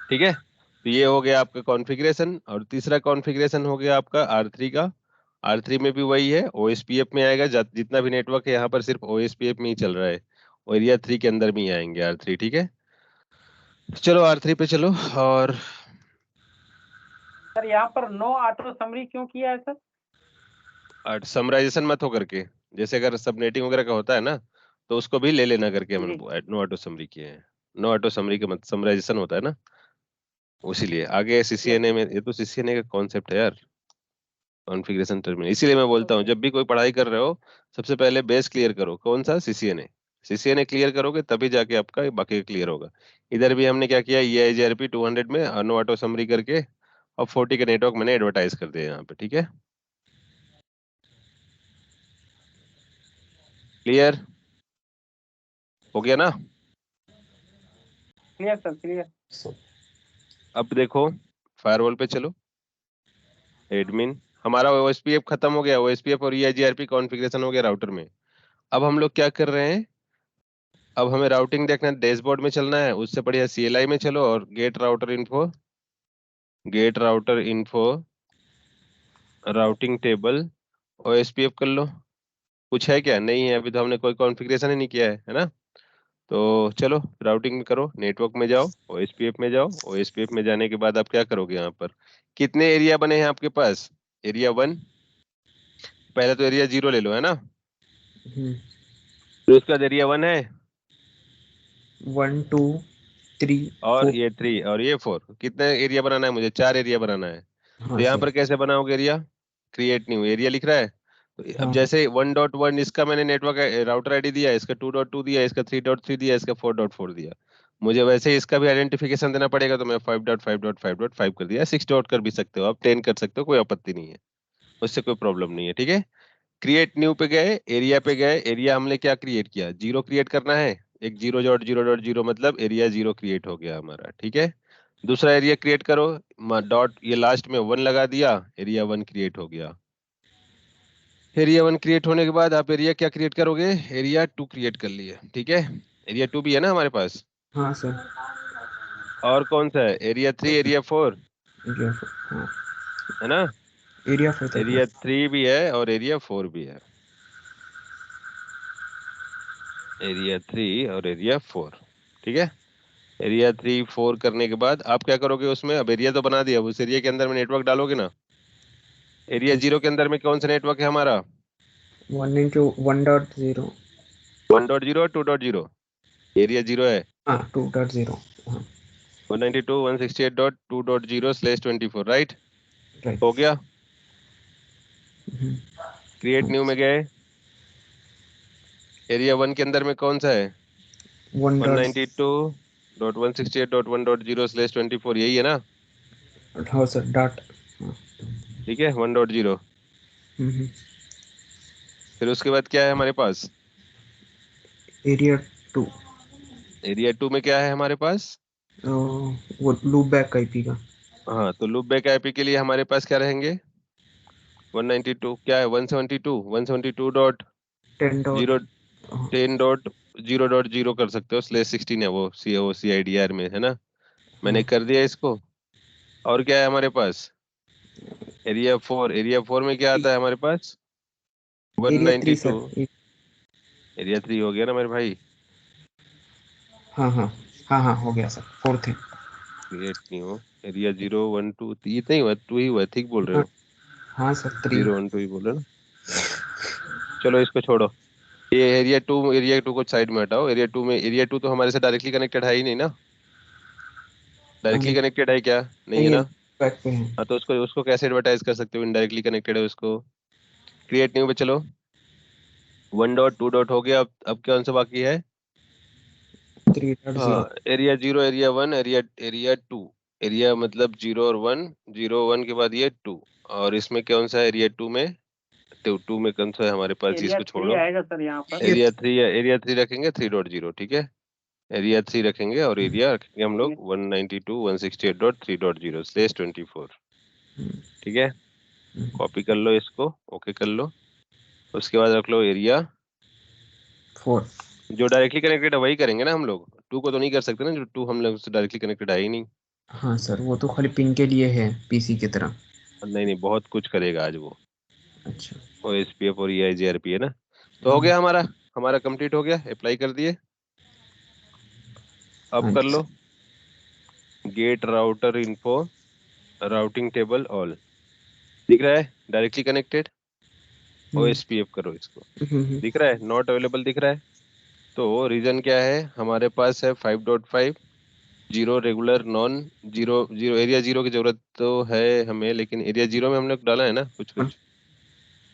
ठीक है। तो ये हो गया आपका कॉन्फ़िगरेशन, और तीसरा कॉन्फ़िगरेशन हो गया आपका R3 का। R3 में भी वही है, OSPF में आएगा। जितना भी नेटवर्क है यहाँ पर सिर्फ OSPF में ही चल रहा है, और एरिया 3 के अंदर भी आएंगे R3, ठीक है। चलो R3 पे चलो। और सर यहाँ पर नो ऑटो समरी क्यों किया है सर? समराइजेशन मत हो करके, जैसे अगर सबनेटिंग वगैरह का होता है ना, तो उसको भी ले लेना करके हमने जी। नो ऑटो समरी किए हैं। नो ऑटो समरी का मत समराइजेशन होता है ना, इसीलिए आगे यस CCNA में, ये तो CCNA का कॉन्सेप्ट है यार, कॉन्फ़िगरेशन टर्मिनल। इसीलिए मैं बोलता हूँ, ओके। जब भी कोई पढ़ाई कर रहे हो, सबसे पहले बेस क्लियर करो। कौन सा? CCNA क्लियर करोगे तभी जाके आपका बाकी क्लियर होगा। इधर भी हमने क्या किया? EIGRP 200 में नो ऑटो समरी करके, और 40 का नेटवर्क मैंने एडवर्टाइज कर दिया यहाँ पे, ठीक है। क्लियर हो गया ना? Clear sir, clear. अब देखो, फायरवॉल पे चलो। एडमिन, हमारा OSPF खत्म हो गया, OSPF और EIGRP कॉन्फ़िगरेशन हो गया राउटर में। अब हम लोग क्या कर रहे हैं? अब हमें राउटिंग देखना है, डैशबोर्ड में चलना है, उससे बढ़िया CLI में चलो और get router info routing table OSPF कर लो। कुछ है क्या? नहीं है, अभी तो हमने कोई कॉन्फ़िगरेशन ही नहीं किया है ना। तो चलो राउटिंग में करो, नेटवर्क में जाओ, OSPF में जाओ। OSPF में जाने के बाद आप क्या करोगे? यहाँ पर कितने एरिया बने हैं आपके पास? एरिया 1, पहले तो एरिया 0 ले लो, है ना। तो उसका एरिया 1 है 1 2 3 और 4। ये 3 और ये 4। कितने एरिया बनाना है? मुझे 4 एरिया बनाना है। तो हाँ यहाँ सर। पर कैसे बनाओगे एरिया? क्रिएट न्यू एरिया लिख रहा है। तो अब हाँ जैसे 1.1 इसका मैंने नेटवर्क राउटर आईडी दिया, इसका 2.2 दिया, इसका 3.3 दिया, इसका 4.4 दिया। मुझे वैसे ही इसका भी आइडेंटिफिकेशन देना पड़ेगा, तो मैं 5.5.5.5 कर दिया। 6 डॉट कर भी सकते हो आप, 10 कर सकते हो, कोई आपत्ति नहीं है, उससे कोई प्रॉब्लम नहीं है। ठीक है, क्रिएट न्यू पे गए, एरिया पे गए। एरिया हमने क्या क्रिएट किया? 0 क्रिएट करना है। एक 0.0.0 मतलब एरिया 0 क्रिएट हो गया हमारा। ठीक है, दूसरा एरिया क्रिएट करो, डॉट ये लास्ट में 1 लगा दिया, एरिया 1 क्रिएट हो गया। एरिया 1 क्रिएट होने के बाद आप एरिया क्या क्रिएट करोगे? एरिया 2 क्रिएट कर लिए। ठीक है, एरिया 2 भी है ना हमारे पास। हाँ सर। और कौन सा है? Area 3, area 4, area 4। हाँ है ना। एरिया 4 था एरिया 3 भी है और एरिया 4 भी है। एरिया 3 और एरिया 4। ठीक है, एरिया 3 4 करने के बाद आप क्या करोगे उसमें? अब एरिया तो बना दिया, अब उस एरिया के अंदर में नेटवर्क डालोगे ना। एरिया 0 के अंदर में कौन सा नेटवर्क है हमारा? 1.0। 1.0 और 2.0। एरिया 0 है। हाँ 2.0। हाँ 192.168.2.0/24, राइट। राइट। हो गया। क्रिएट हाँ न्यू में गए, एरिया 1 के अंदर में कौन सा है? 1. 192.168.1.0/24, यही है ना। हाँ सर डॉट। हाँ। ठीक है, 1.0। फिर उसके बाद क्या है हमारे पास? एरिया 2। एरिया 2 में क्या है हमारे पास? वो लूप बैक आईपी का। हाँ, तो लूप बैक आईपी के लिए हमारे पास क्या रहेंगे? 192 क्या है? 172 डॉट 10 डॉट। 0 10.0.0 कर सकते हो, /16 है वो, CIDR में, है ना। मैंने हाँ कर दिया इसको। और क्या है हमारे पास? एरिया 4 में क्या आता है हमारे पास? एरिया 3 192। सर। एरिया 3 हो गया ना मेरे भाई। हाँ हाँ हाँ हाँ हो गया सर। 4 थे। क्रिएट न्यू एरिया 0 1 2 3 नहीं हुआ, 2 ही हुआ, ठीक बोल रहे हाँ हो। हाँ सर 3। 0 1 2 ही बोल रहे हो ना। चलो इसको छोड़ो, ये एरिया टू को साइड में हटाओ। एरिया टू तो हमारे से डायरेक्टली कनेक्टेड है ही नहीं ना। डायरेक्टली कनेक्टेड है क्या? नहीं है नहीं ना। बैक पे है। हाँ, तो उसको उसको कैसे एडवर्टाइज कर सकते हो? इनडायरेक्टली कनेक्टेड है उसको। क्रिएट न्यू पे चलो, 1.2 हो गया। अब कौन सा बाकी है? 3.0। हाँ, एरिया 0, एरिया 1, एरिया 2। एरिया मतलब 0 और 1, 0 1 के बाद ये 2। और इसमें कौन सा है एरिया 2 में? 2 में कौन सा है हमारे पास जी? एरिया इसको 3 छोड़ो। आएगा सर यहाँ पर। एरिया थ्री रखेंगे 3.0। ठीक है, एरिया 3 रखेंगे और एरिया रखेंगे हम लोग 192.168.3.0/24। ठीक है, कॉपी कर लो इसको, ओके कर लो। उसके बाद रख लो एरिया 4। जो डायरेक्टली कनेक्टेड है वही करेंगे ना हम लोग। 2 को तो नहीं कर सकते ना, जो 2 हम लोग से डायरेक्टली कनेक्टेड है ही नहीं। हाँ सर वो तो खाली पिन के लिए है पीसी की तरह। नहीं नहीं, बहुत कुछ करेगा आज वो। अच्छा। OSPF और EIGRP है ना। तो हो गया हमारा, कंप्लीट हो गया, अप्लाई कर दिए। अब हाँ कर जी लो sir. Get router info routing table all. दिख रहा है डायरेक्टली कनेक्टेड। OSPF करो इसको। दिख रहा है नॉट अवेलेबल दिख रहा है। तो रीजन क्या है? हमारे पास है 5.5 zero regular non zero zero. Area 0 की जरूरत तो है हमें, लेकिन एरिया 0 में हम लोग डाला है ना कुछ हाँ कुछ।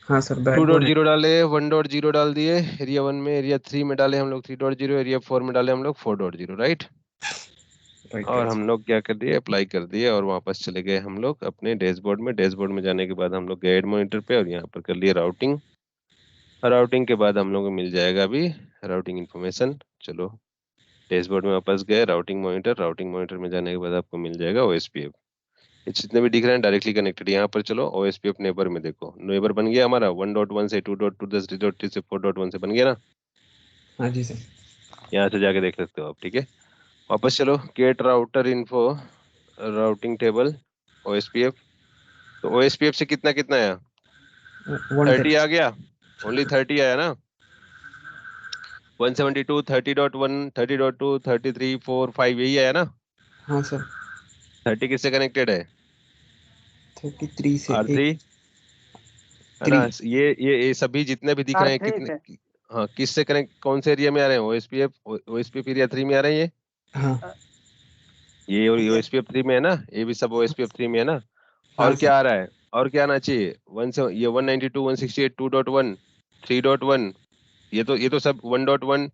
हाँ सर टू डॉट बैकबोन है। जीरो डाले, 1.0 डाल दिए एरिया 1 में। एरिया 3 में डाले हम लोग 3.0, एरिया 4 में डाले हम लोग 4.0, राइट। राइट और राइट हम लोग क्या कर दिए? अप्लाई कर दिए और वापस चले गए हम लोग अपने डैशबोर्ड में। डैशबोर्ड में जाने के बाद हम लोग गए मॉनिटर पे और यहाँ पर कर लिए राउटिंग। राउटिंग के बाद हम लोग को मिल जाएगा अभी राउटिंग इन्फॉर्मेशन। चलो डैशबोर्ड में वापस गए, राउटिंग मॉनिटर में जाने के बाद आपको मिल जाएगा OSPF। ये जितने भी दिख रहे हैं डायरेक्टली कनेक्टेड। यहाँ पर चलो OSPF नेबर में देखो, नेबर बन गया हमारा 1.1 से 2.2 से 3.3 से 4.1 से बन गया ना। हाँ जी सर। यहाँ से जाके देख सकते हो आप, ठीक है। वापस चलो, get router info routing table OSPF। तो OSPF से कितना कितना आया? 30 130। आ गया, ओनली 30 आया ना। 172, 30.1, 30.2, 33, 4, 5 यही आया ना। हाँ सर। 30 किससे कनेक्टेड है? 33 से R3 एक है ना। 3। ये सभी जितने भी दिख रहे हैं R3 कितने, से। हाँ किससे कनेक्ट, कौन से एरिया में आ रहे हैं? OSPF एरिया 3 में आ रहे हैं ये। हाँ ये OSPF 3 में है ना, ये भी सब OSPF 3 में है ना। हाँ और सर। क्या आ रहा है? और क्या आना चाहिए? वन से ये 192, 168, 2.1, 3.1, ये तो सब 1.1,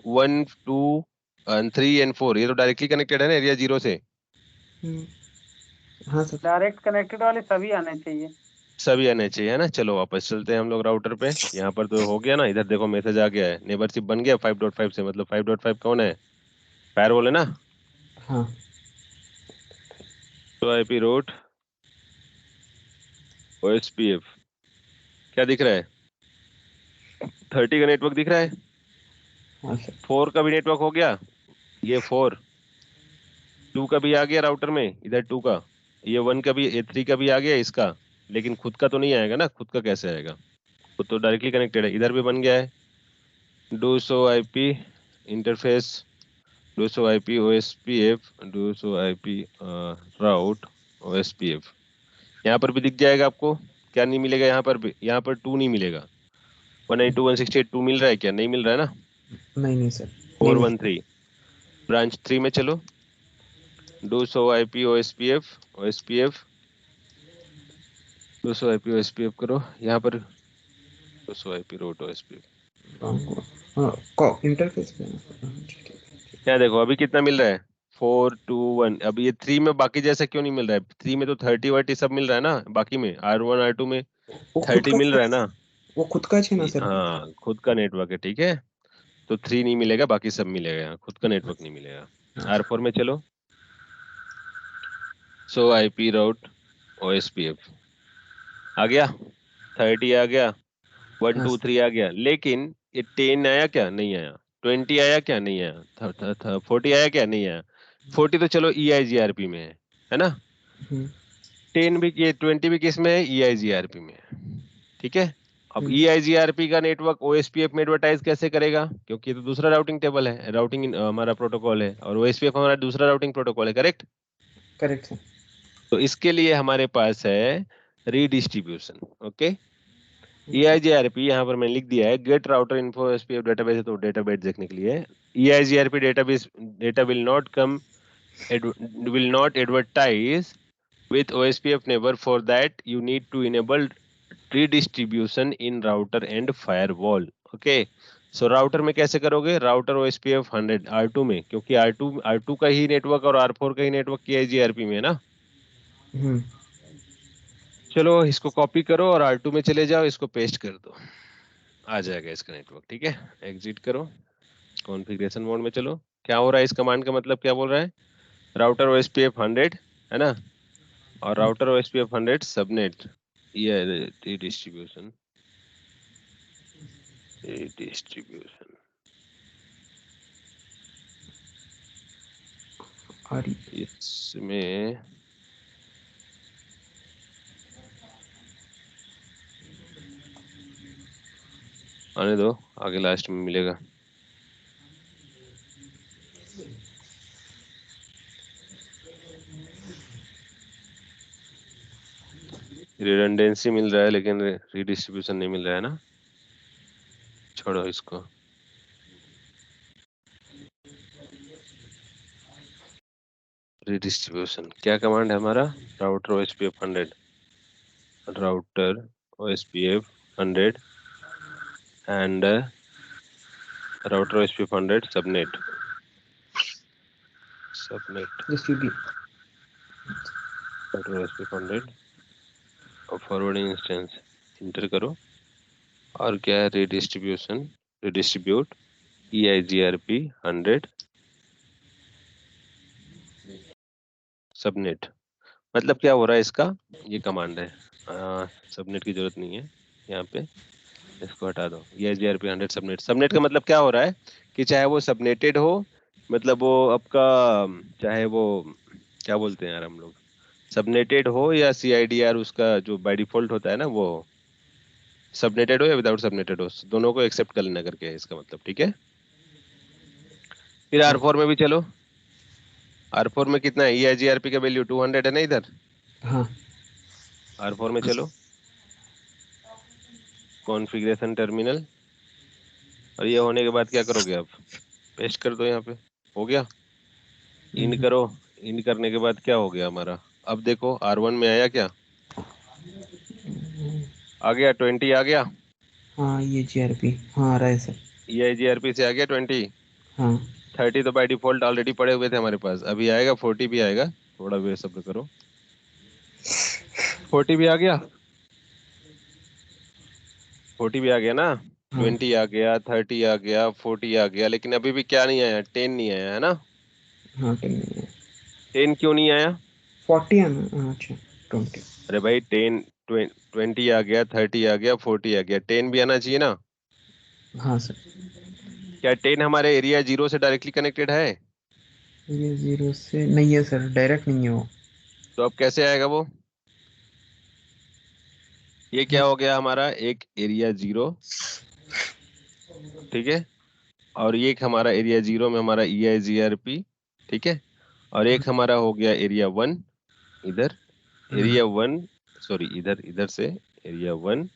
1, 2, 3 एंड 4, ये तो डायरेक्टली कनेक्टेड है ना एरिया 0 से। हम्म, हाँ सर। डायरेक्ट कनेक्टेड वाले सभी आने चाहिए। सभी आने चाहिए है ना। चलो वापस चलते हैं हम लोग राउटर पे। यहाँ पर तो हो गया ना, इधर देखो मैसेज आ गया है, नेबरशिप बन गया 5.5 से, मतलब 5.5 कौन है? फायरवॉल है ना। हाँ तो IP रूट OSPF क्या दिख रहा है? 30 का नेटवर्क दिख रहा है। हाँ सर। 4 का भी नेटवर्क हो गया, ये 4, 2 का भी आ गया राउटर में, इधर 2 का, ये 1 का भी, ये 3 का भी आ गया इसका। लेकिन खुद का तो नहीं आएगा ना, खुद का कैसे आएगा? खुद तो डायरेक्टली कनेक्टेड है, इधर भी बन गया है। Do show IP interface, do show IP OSPF, do show IP route OSPF। यहाँ पर भी दिख जाएगा आपको। क्या नहीं मिलेगा यहाँ पर भी? यहाँ पर 2 नहीं मिलेगा। 192, 168 2 मिल रहा है क्या? नहीं मिल रहा है ना। नहीं नहीं सर, नहीं मिलता। 413 ब्रांच 3 में चलो, do show IP OSPF do show IP OSPF करो यहाँ पर, do show IP route OSPF। हाँ इंटरफेस पे हाँ, ठीक है। क्या देखो अभी कितना मिल रहा है? 421। अब ये 3 में बाकी जैसा क्यों नहीं मिल रहा है? 3 में तो 30 वर्टी सब मिल रहा है ना, बाकी में R1 R2 में वो खुद 30 का मिल रहा है ना। वो खुद का है ना सर। हाँ खुद का नेटवर्क है, ठीक है। तो 3 नहीं मिलेगा, बाकी सब मिलेगा, यहाँ खुद का नेटवर्क नहीं मिलेगा। हाँ सर। R4 में चलो, सो IP राउट OSPF आ गया, 30 आ गया, 1 हाँ 2 सर। 3 आ गया। लेकिन ये 10 आया क्या? नहीं आया। 20 आया क्या? नहीं आया। 40 आया क्या? नहीं आया। 40 तो चलो EIGRP में है ना। हम्म, 10 भी, ये 20 भी किस में है? EIGRP में है, ठीक है। अब हम्म, EIGRP का नेटवर्क OSPF में एडवर्टाइज कैसे करेगा? क्योंकि ये तो दूसरा राउटिंग टेबल है, राउटिंग हमारा प्रोटोकॉल है, और OSPF हमारा दूसरा राउटिंग प्रोटोकॉल है, करेक्ट। Correct sir. तो इसके लिए हमारे पास है रीडिस्ट्रीब्यूशन, ओके। ओके। EIGRP यहाँ पर मैंने लिख दिया है, get router info OSPF database है, तो डेटाबेस देखने के लिए EIGRP database data will not advertise with OSPF neighbor. For that you need to enable redistribution in router and firewall, okay। So router में कैसे करोगे? राउटर OSPF 100 R2 में, क्योंकि R2 का ही नेटवर्क और R4 का ही नेटवर्क EIGRP में है ना। हम्म, चलो इसको कॉपी करो और R2 में चले जाओ, इसको पेस्ट कर दो, आ जाएगा इसका नेटवर्क, ठीक है। एग्जिट करो, कॉन्फ़िगरेशन मोड में चलो। क्या हो रहा है? इस कमांड का मतलब क्या बोल रहा है? राउटर OSPF 100 है ना, और राउटर OSPF 100 सबनेट, ये डिस्ट्रीब्यूशन डिस्ट्रीब्यूशन आरी। इसमें आने दो, आगे लास्ट में मिलेगा। रिडंडेंसी मिल रहा है लेकिन रीडिस्ट्रीब्यूशन नहीं मिल रहा है ना। छोड़ो इसको। रीडिस्ट्रीब्यूशन क्या कमांड है हमारा? Router OSPF 100, router OSPF 100 and router OSPF 100 subnet, just you give. Router OSPF 100 और फॉरवर्डिंग इंस्टेंस इंटर करो। और क्या है? Redistribute EIGRP 100 subnet. मतलब क्या हो रहा है इसका? ये कमांड है, सबनेट की जरूरत नहीं है यहाँ पे। इसको हटा दो, ये जीआरपी 100 सबनेट। सबनेट का मतलब क्या हो रहा है कि चाहे वो सबनेटेड हो, मतलब वो आपका, चाहे वो क्या बोलते हैं यार हम लोग, सबनेटेड हो या सीआईडीआर उसका जो बाय डिफॉल्ट होता है ना, वो सबनेटेड हो या विदाउट सबनेटेड हो, दोनों को एक्सेप्ट कर लेना करके है इसका मतलब, ठीक है। फिर R4 में भी चलो, R4 में कितना है, EIGRP का वैल्यू 200 है ना इधर, हाँ R4 में चलो, कॉन्फ़िगरेशन टर्मिनल, और ये होने के बाद क्या करोगे आप, पेस्ट कर दो यहाँ पे, हो गया। इन करो, इन करने के बाद क्या हो गया हमारा, अब देखो R1 में आया क्या, आ गया 20 आ गया, हाँ ये GRP हाँ आ रहा है सर। EIGRP से आ गया 20। हाँ 30 तो बाय डिफॉल्ट ऑलरेडी पड़े हुए थे हमारे पास, अभी आएगा 40 भी आएगा, थोड़ा वेट सब्र करो, 40 भी आ गया, 40 भी आ गया ना, हाँ 20 आ गया, 30 आ गया, 40 आ गया, लेकिन अभी भी क्या नहीं आया, 10 नहीं आया है ना। हाँ 10 नहीं है, 10 क्यों नहीं आया, 40 है ना। हाँ, अच्छा 20। अरे भाई 10, 20 आ गया, 30 आ गया, 40 आ गया, 10 भी आना चाहिए ना। हाँ सर। क्या 10 हमारे एरिया 0 से डायरेक्टली कनेक्टेड है, ये 0 से नहीं है सर, डायरेक्ट नहीं है वो। तो अब कैसे आएगा वो, ये क्या हो गया हमारा, एक एरिया 0, ठीक है, और ये एक हमारा एरिया 0 में हमारा EIGRP, ठीक है, और एक हमारा हो गया एरिया 1 इधर, एरिया 1, सॉरी इधर, इधर से एरिया 1,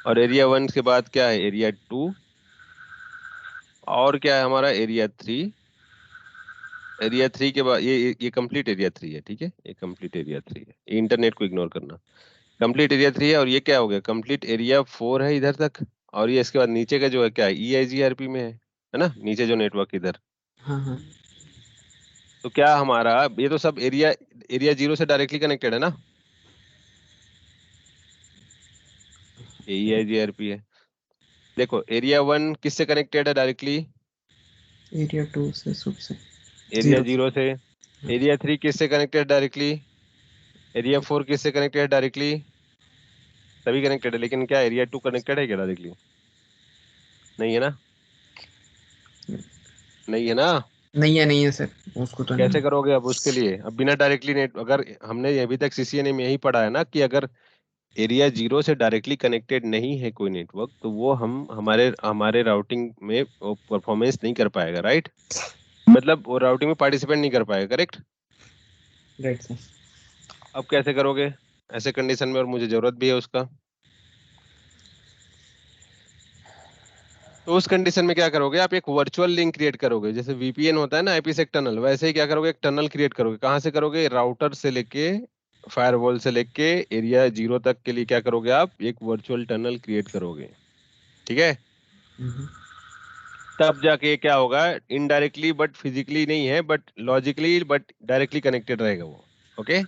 और एरिया 1 के बाद क्या है, एरिया 2, और क्या है हमारा एरिया 3, एरिया 3 के बाद ये कंप्लीट एरिया 3 है, ठीक है, ये कंप्लीट एरिया 3 है, ये इंटरनेट को इग्नोर करना, कंप्लीट एरिया 3 है, और ये क्या हो गया, कंप्लीट एरिया 4 है इधर तक, और ये इसके बाद नीचे का जो है क्या है, EIGRP में है ना, नीचे जो नेटवर्क इधर, हाँ हाँ तो क्या हमारा, ये तो सब एरिया एरिया 0 से डायरेक्टली कनेक्टेड है ना, ये EIGRP है। देखो एरिया 1 किससे कनेक्टेड है डायरेक्टली, एरिया 2 से सुप से एरिया 0 0 से, एरिया 3 किससे कनेक्टेड डायरेक्टली, एरिया 4 किससे कनेक्टेड डायरेक्टली, सभी कनेक्टेड है, लेकिन क्या एरिया 2 कनेक्टेड है क्या डायरेक्टली, नहीं है ना, नहीं है ना। नहीं है सर, उसको तो नहीं कैसे है। करोगे अब उसके लिए, अब बिना डायरेक्टली नेट, अगर हमने अभी तक CCNA में यही पढ़ा है ना कि अगर एरिया 0 से डायरेक्टली कनेक्टेड नहीं है कोई नेटवर्क, तो वो हम हमारे हमारे राउटिंग में परफॉर्मेंस नहीं कर पाएगा, राइट, मतलब वो राउटिंग में पार्टिसिपेट नहीं कर पाएगा, करेक्ट। Right sir. अब कैसे करोगे ऐसे कंडीशन में, और मुझे जरूरत भी है उसका, तो उस कंडीशन में क्या करोगे आप, एक वर्चुअल लिंक क्रिएट करोगे, जैसे VPN होता है ना, IPsec टनल, वैसे ही क्या करोगे, एक टनल क्रिएट करोगे, कहाँ से करोगे, राउटर से लेके फायरवॉल से लेके एरिया 0 तक के लिए क्या करोगे आप, एक वर्चुअल टनल क्रिएट करोगे, ठीक है। तब जाके क्या होगा, इनडायरेक्टली बट फिजिकली नहीं है, but logically but directly connected रहेगा वो, ओके।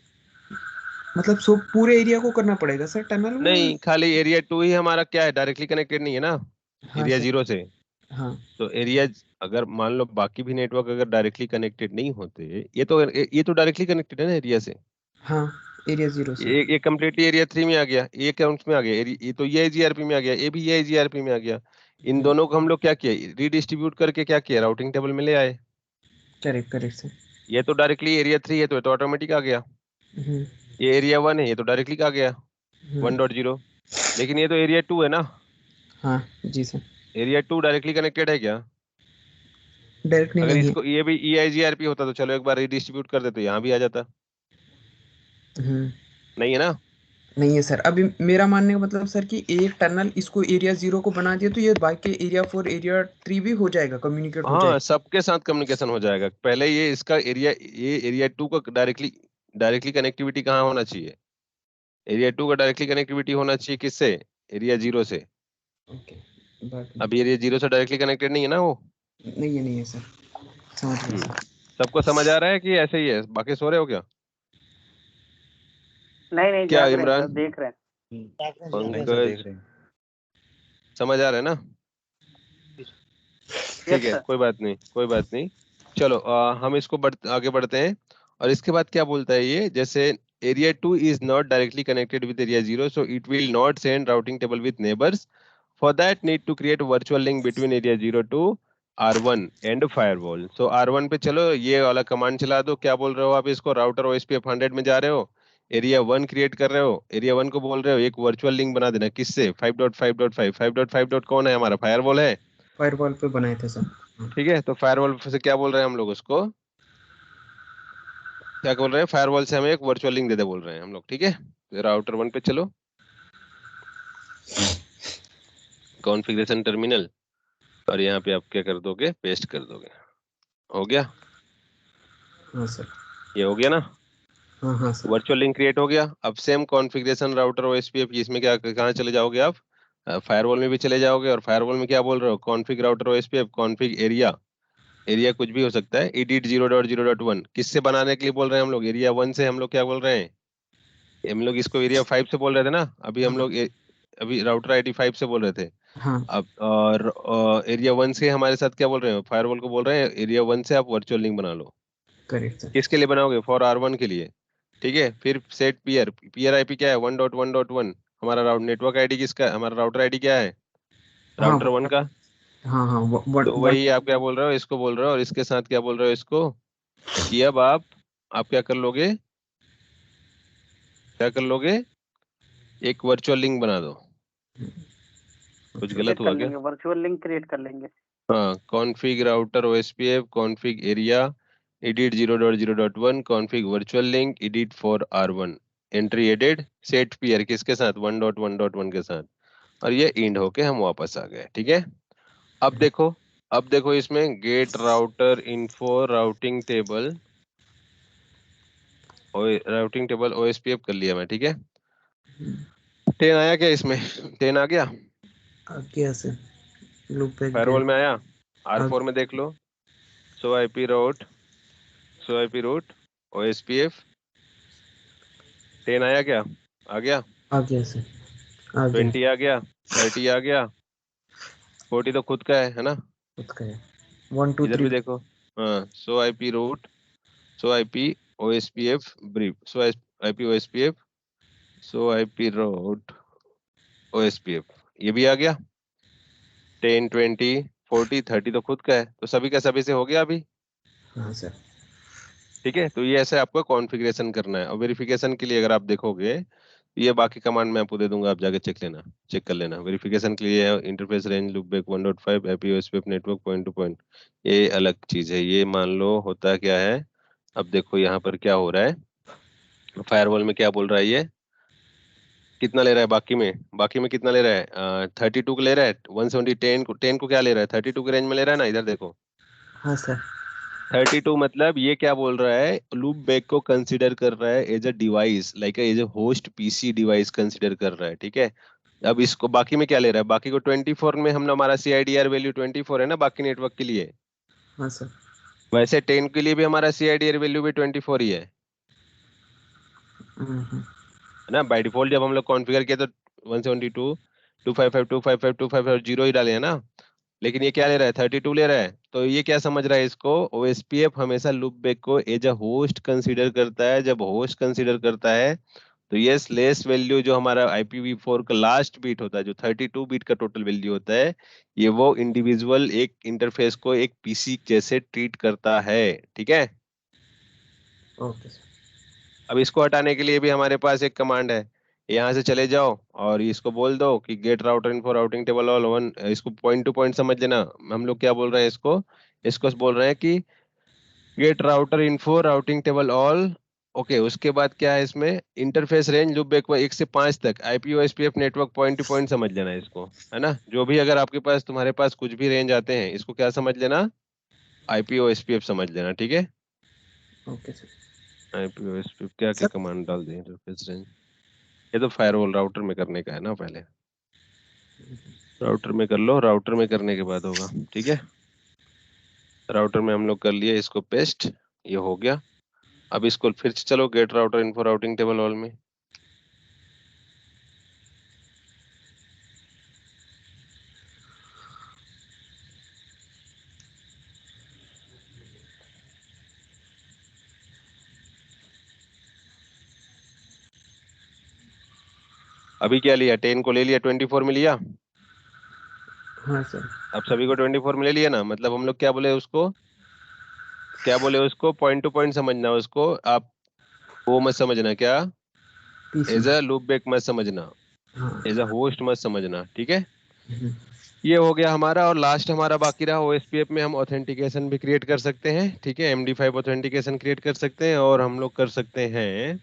मतलब सो पूरे एरिया को करना पड़ेगा सर टनल वो। नहीं, खाली एरिया 2 ही हमारा क्या है, डायरेक्टली कनेक्टेड नहीं है ना, हाँ एरिया सर। 0 से, हाँ तो एरिया, अगर मान लो बाकी भी नेटवर्क अगर डायरेक्टली कनेक्टेड नहीं होते, ये तो डायरेक्टली कनेक्टेड है ना एरिया से, हाँ एरिया 0 से। ये कम्प्लीटली एरिया 3 में आ गया, ये अकाउंट्स में आ गया, ये तो EIGRP में आ गया, ये भी EIGRP में आ गया, इन दोनों को हम लोग क्या किया, रीडिस्ट्रीब्यूट करके क्या किया, राउटिंग टेबल में ले आए, करेक्ट करेक्ट सर। ये तो डायरेक्टली एरिया 3 है, तो ये तो ऑटोमेटिक आ गया, हम्म ये एरिया 1 है, ये तो डायरेक्टली आ गया हम्म 1.0, लेकिन ये तो एरिया 2 है ना, हाँ जी सर। एरिया 2 डायरेक्टली कनेक्टेड है क्या, डायरेक्टली अगर नहीं है। इसको ये भी EIGRP होता तो चलो एक बार रीडिस्ट्रीब्यूट कर देते, यहाँ भी आ जाता, हम्म नहीं है ना। नहीं है सर, अभी मेरा मानने का मतलब सर कि एक टनल इसको एरिया 0 को बना दिया तो ये बाकी एरिया 4 एरिया 3 भी हो जाएगा, कम्युनिकेट हो हाँ, जाएगा। सबके साथ कम्युनिकेशन हो जाएगा, पहले ये इसका एरिया, ये एरिया 2 का डायरेक्टली डायरेक्टली कनेक्टिविटी कहाँ होना चाहिए, एरिया 2 का डायरेक्टली कनेक्टिविटी होना चाहिए किससे, एरिया 0 से, ओके बाकी अब एरिया 0 से डायरेक्टली कनेक्टेड नहीं है ना वो। नहीं है सर, समझ गया हम्म, सर। सबको समझ आ रहा है कि ऐसे ही है, बाकी सो रहे हो क्या, नहीं नहीं, क्या जाग रहे हैं इमरान, सर, देख रहे हैं। नहीं सर देख पंकज, रहे हैं। समझ आ रहा है ना, ठीक यस है, सर। कोई बात नहीं, कोई बात नहीं। चलो हम इसको आगे बढ़ते हैं, और इसके बाद क्या बोलता है ये, जैसे area 2 is not directly connected with area 0, so it will not send routing table with neighbours For that need to create virtual link between area 0 to R1 and firewall. So R1 पे चलो, ये वाला command चला दो। क्या बोल रहे हो आप इसको? राउटर OSPF 100 में जा रहे हो, एरिया 1 क्रिएट कर रहे हो, एरिया 1 को बोल रहे हो एक वर्चुअल लिंक बना देना। किससे? 5.5.5। 5.5 कौन है? हमारा फायरवॉल है। फायरवॉल पे बनाए थे सर। ठीक है, तो फायरवॉल से क्या बोल रहे हैं हम लोग उसको? क्या बोल रहे हैं? फायरवॉल से हमें एक वर्चुअल लिंक दे दे बोल रहे हैं हम लोग। ठीक है, राउटर 1 पे चलो, कॉन्फ़िगरेशन टर्मिनल, और यहाँ पे आप क्या कर दोगे? पेस्ट कर दोगे। हो गया? हाँ सर। ये हो गया ना? हाँ सर। वर्चुअल लिंक क्रिएट हो गया। अब सेम कॉन्फ़िगरेशन राउटर OSPF की, इसमें क्या कहाँ चले जाओगे आप? फायरवॉल में भी चले जाओगे, और फायरवॉल में क्या बोल रहे हो? Config router OSPF, config area, area कुछ भी हो सकता है, edit 0.0.1। किससे बनाने के लिए बोल रहे हैं हम लोग? एरिया 1 से हम लोग क्या बोल रहे हैं? हम लोग इसको एरिया 5 से बोल रहे थे ना अभी, हम लोग अभी राउटर ID 5 से बोल रहे थे। हाँ अब और एरिया 1 से हमारे साथ क्या बोल रहे हैं? फायरवॉल को बोल रहे हैं एरिया 1 से आप वर्चुअल लिंक बना लो। Correct sir. किसके लिए बनाओगे? फॉर R1 के लिए। ठीक है, फिर सेट पीयर, पीयर IP क्या है? 1.1.1। हमारा नेटवर्क आईडी किसका है? हमारा राउटर आईडी क्या है? हाँ राउटर 1 का। हाँ हाँ तो वही आप क्या बोल रहे हो? इसको बोल रहे हो, और इसके साथ क्या बोल रहे हो इसको? कि अब आप क्या कर लोगे? क्या कर लोगे? एक वर्चुअल लिंक बना दो। कुछ गलत क्रिएट कर हुआ क्या? लेंगे, वर्चुअल लिंक क्रिएट कर लेंगे। हाँ, config router OSPF, config area, edit 0.0.1, config virtual link, edit for R1, entry added, set peer किसके साथ? 1.1.1 के साथ, और ये इंड होके हम वापस आ गए। ठीक है, अब देखो इसमें get router info routing table, routing table OSPF कर लिया मैं। ठीक है, 10 आया क्या इसमें? 10 आ गया क्या सर? लूप बैक फायरवॉल में आया। R4 आ में देख लो, सो IP रूट OSPF 10 आया क्या? आ गया। गया सर। आ गया। 20 आ गया, 30 आ गया, 40 तो खुद का है ना? खुद का है। 1 2 इधर 3। भी देखो, हाँ, सो IP रूट, सो IP OSPF ब्रीफ, सो IP OSPF, सो IP रूट OSPF, ये भी आ गया। 10 20 40 30 तो खुद का है, तो सभी का सभी से हो गया अभी। हाँ सर। ठीक है, तो ये ऐसे आपको कॉन्फ़िगरेशन करना है, और वेरिफिकेशन के लिए अगर आप देखोगे, ये बाकी कमांड मैं आपको दे दूंगा, आप जाके चेक कर लेना। वेरिफिकेशन के लिए interface range loopback 1.5 IP OSPF network point to point, ये अलग चीज है। ये मान लो होता क्या है, अब देखो यहाँ पर क्या हो रहा है। फायरवॉल में क्या बोल रहा है ये? कितना ले रहा है बाकी में कितना ले रहा है? 32 को ले रहा है। 170 10 को क्या ले रहा है? 32 के रेंज में ले रहा है ना। इधर देखो, हाँ सर। 32 मतलब ये क्या बोल रहा है? लूप बैक को कंसीडर कर रहा है as a device, like as a host PC device consider कर रहा है। ठीक है, अब इसको बाकी में क्या ले रहा है? बाकी को 24 में, हम हमारा CIDR वैल्यू 24 है ना बाकी नेटवर्क के लिए। हाँ सर। वैसे 10 के लिए भी हमारा CIDR वैल्यू भी 24 ही है हम्म। ना? बाय डिफॉल्ट जब हम लोग कॉन्फ़िगर किया तो 172 255 255 255 जीरो ही डाले हैं ना। लेकिन ये क्या ले रहा है? 32 ले रहा है। तो ये क्या समझ रहा है इसको? OSPF हमेशा लूप बैक को एज अ होस्ट कंसीडर करता है। जब होस्ट कंसीडर करता है तो ये लेस वैल्यू जो हमारा IPv4 का लास्ट बीट होता है, जो 32 बीट का टोटल वैल्यू होता है, ये वो इंडिविजुअल एक इंटरफेस को एक PC जैसे ट्रीट करता है। ठीक है, ओके सर। अब इसको हटाने के लिए भी हमारे पास एक कमांड है। यहाँ से चले जाओ और इसको बोल दो कि get router info routing table all one. इसको पॉइंट टू पॉइंट समझ लेना। हम लोग क्या बोल रहे हैं इसको? इसको बोल रहे हैं कि get router info routing table all. Okay, उसके बाद क्या है इसमें? इंटरफेस रेंज लूप बैक 1 से 5 तक IP OSPF network point to point समझ लेना इसको, है ना? जो भी अगर आपके पास तुम्हारे पास कुछ भी रेंज आते हैं, इसको क्या समझ लेना? IP OSPF समझ लेना। ठीक है, ओके सर। IP OSPF क्या क्या सर कमांड डाल दें इंटरफेस रेंज। ये तो फायरवॉल राउटर में करने का है ना पहले। राउटर में कर लो, राउटर में करने के बाद होगा। ठीक है, राउटर में हम लोग कर लिए इसको पेस्ट, ये हो गया। अब इसको फिर से चलो get router info routing table all में। अभी क्या लिया? 10 को ले लिया, 24 में लिया। हाँ सर। अब सभी को 24 में ले लिया ना, मतलब हम लोग क्या बोले उसको, क्या बोले उसको, पॉइंट टू पॉइंट समझना उसको आप, वो मत समझना क्या, PC. As a loopback मत समझना, हाँ। एज अ होस्ट मत समझना, ठीक है। हम्म, ये हो गया हमारा, और लास्ट हमारा बाकी रहा ओएसपीएफ में हम ऑथेंटिकेशन भी क्रिएट कर सकते हैं, ठीक है, MD5 ऑथेंटिकेशन क्रिएट कर सकते हैं, और हम लोग कर सकते हैं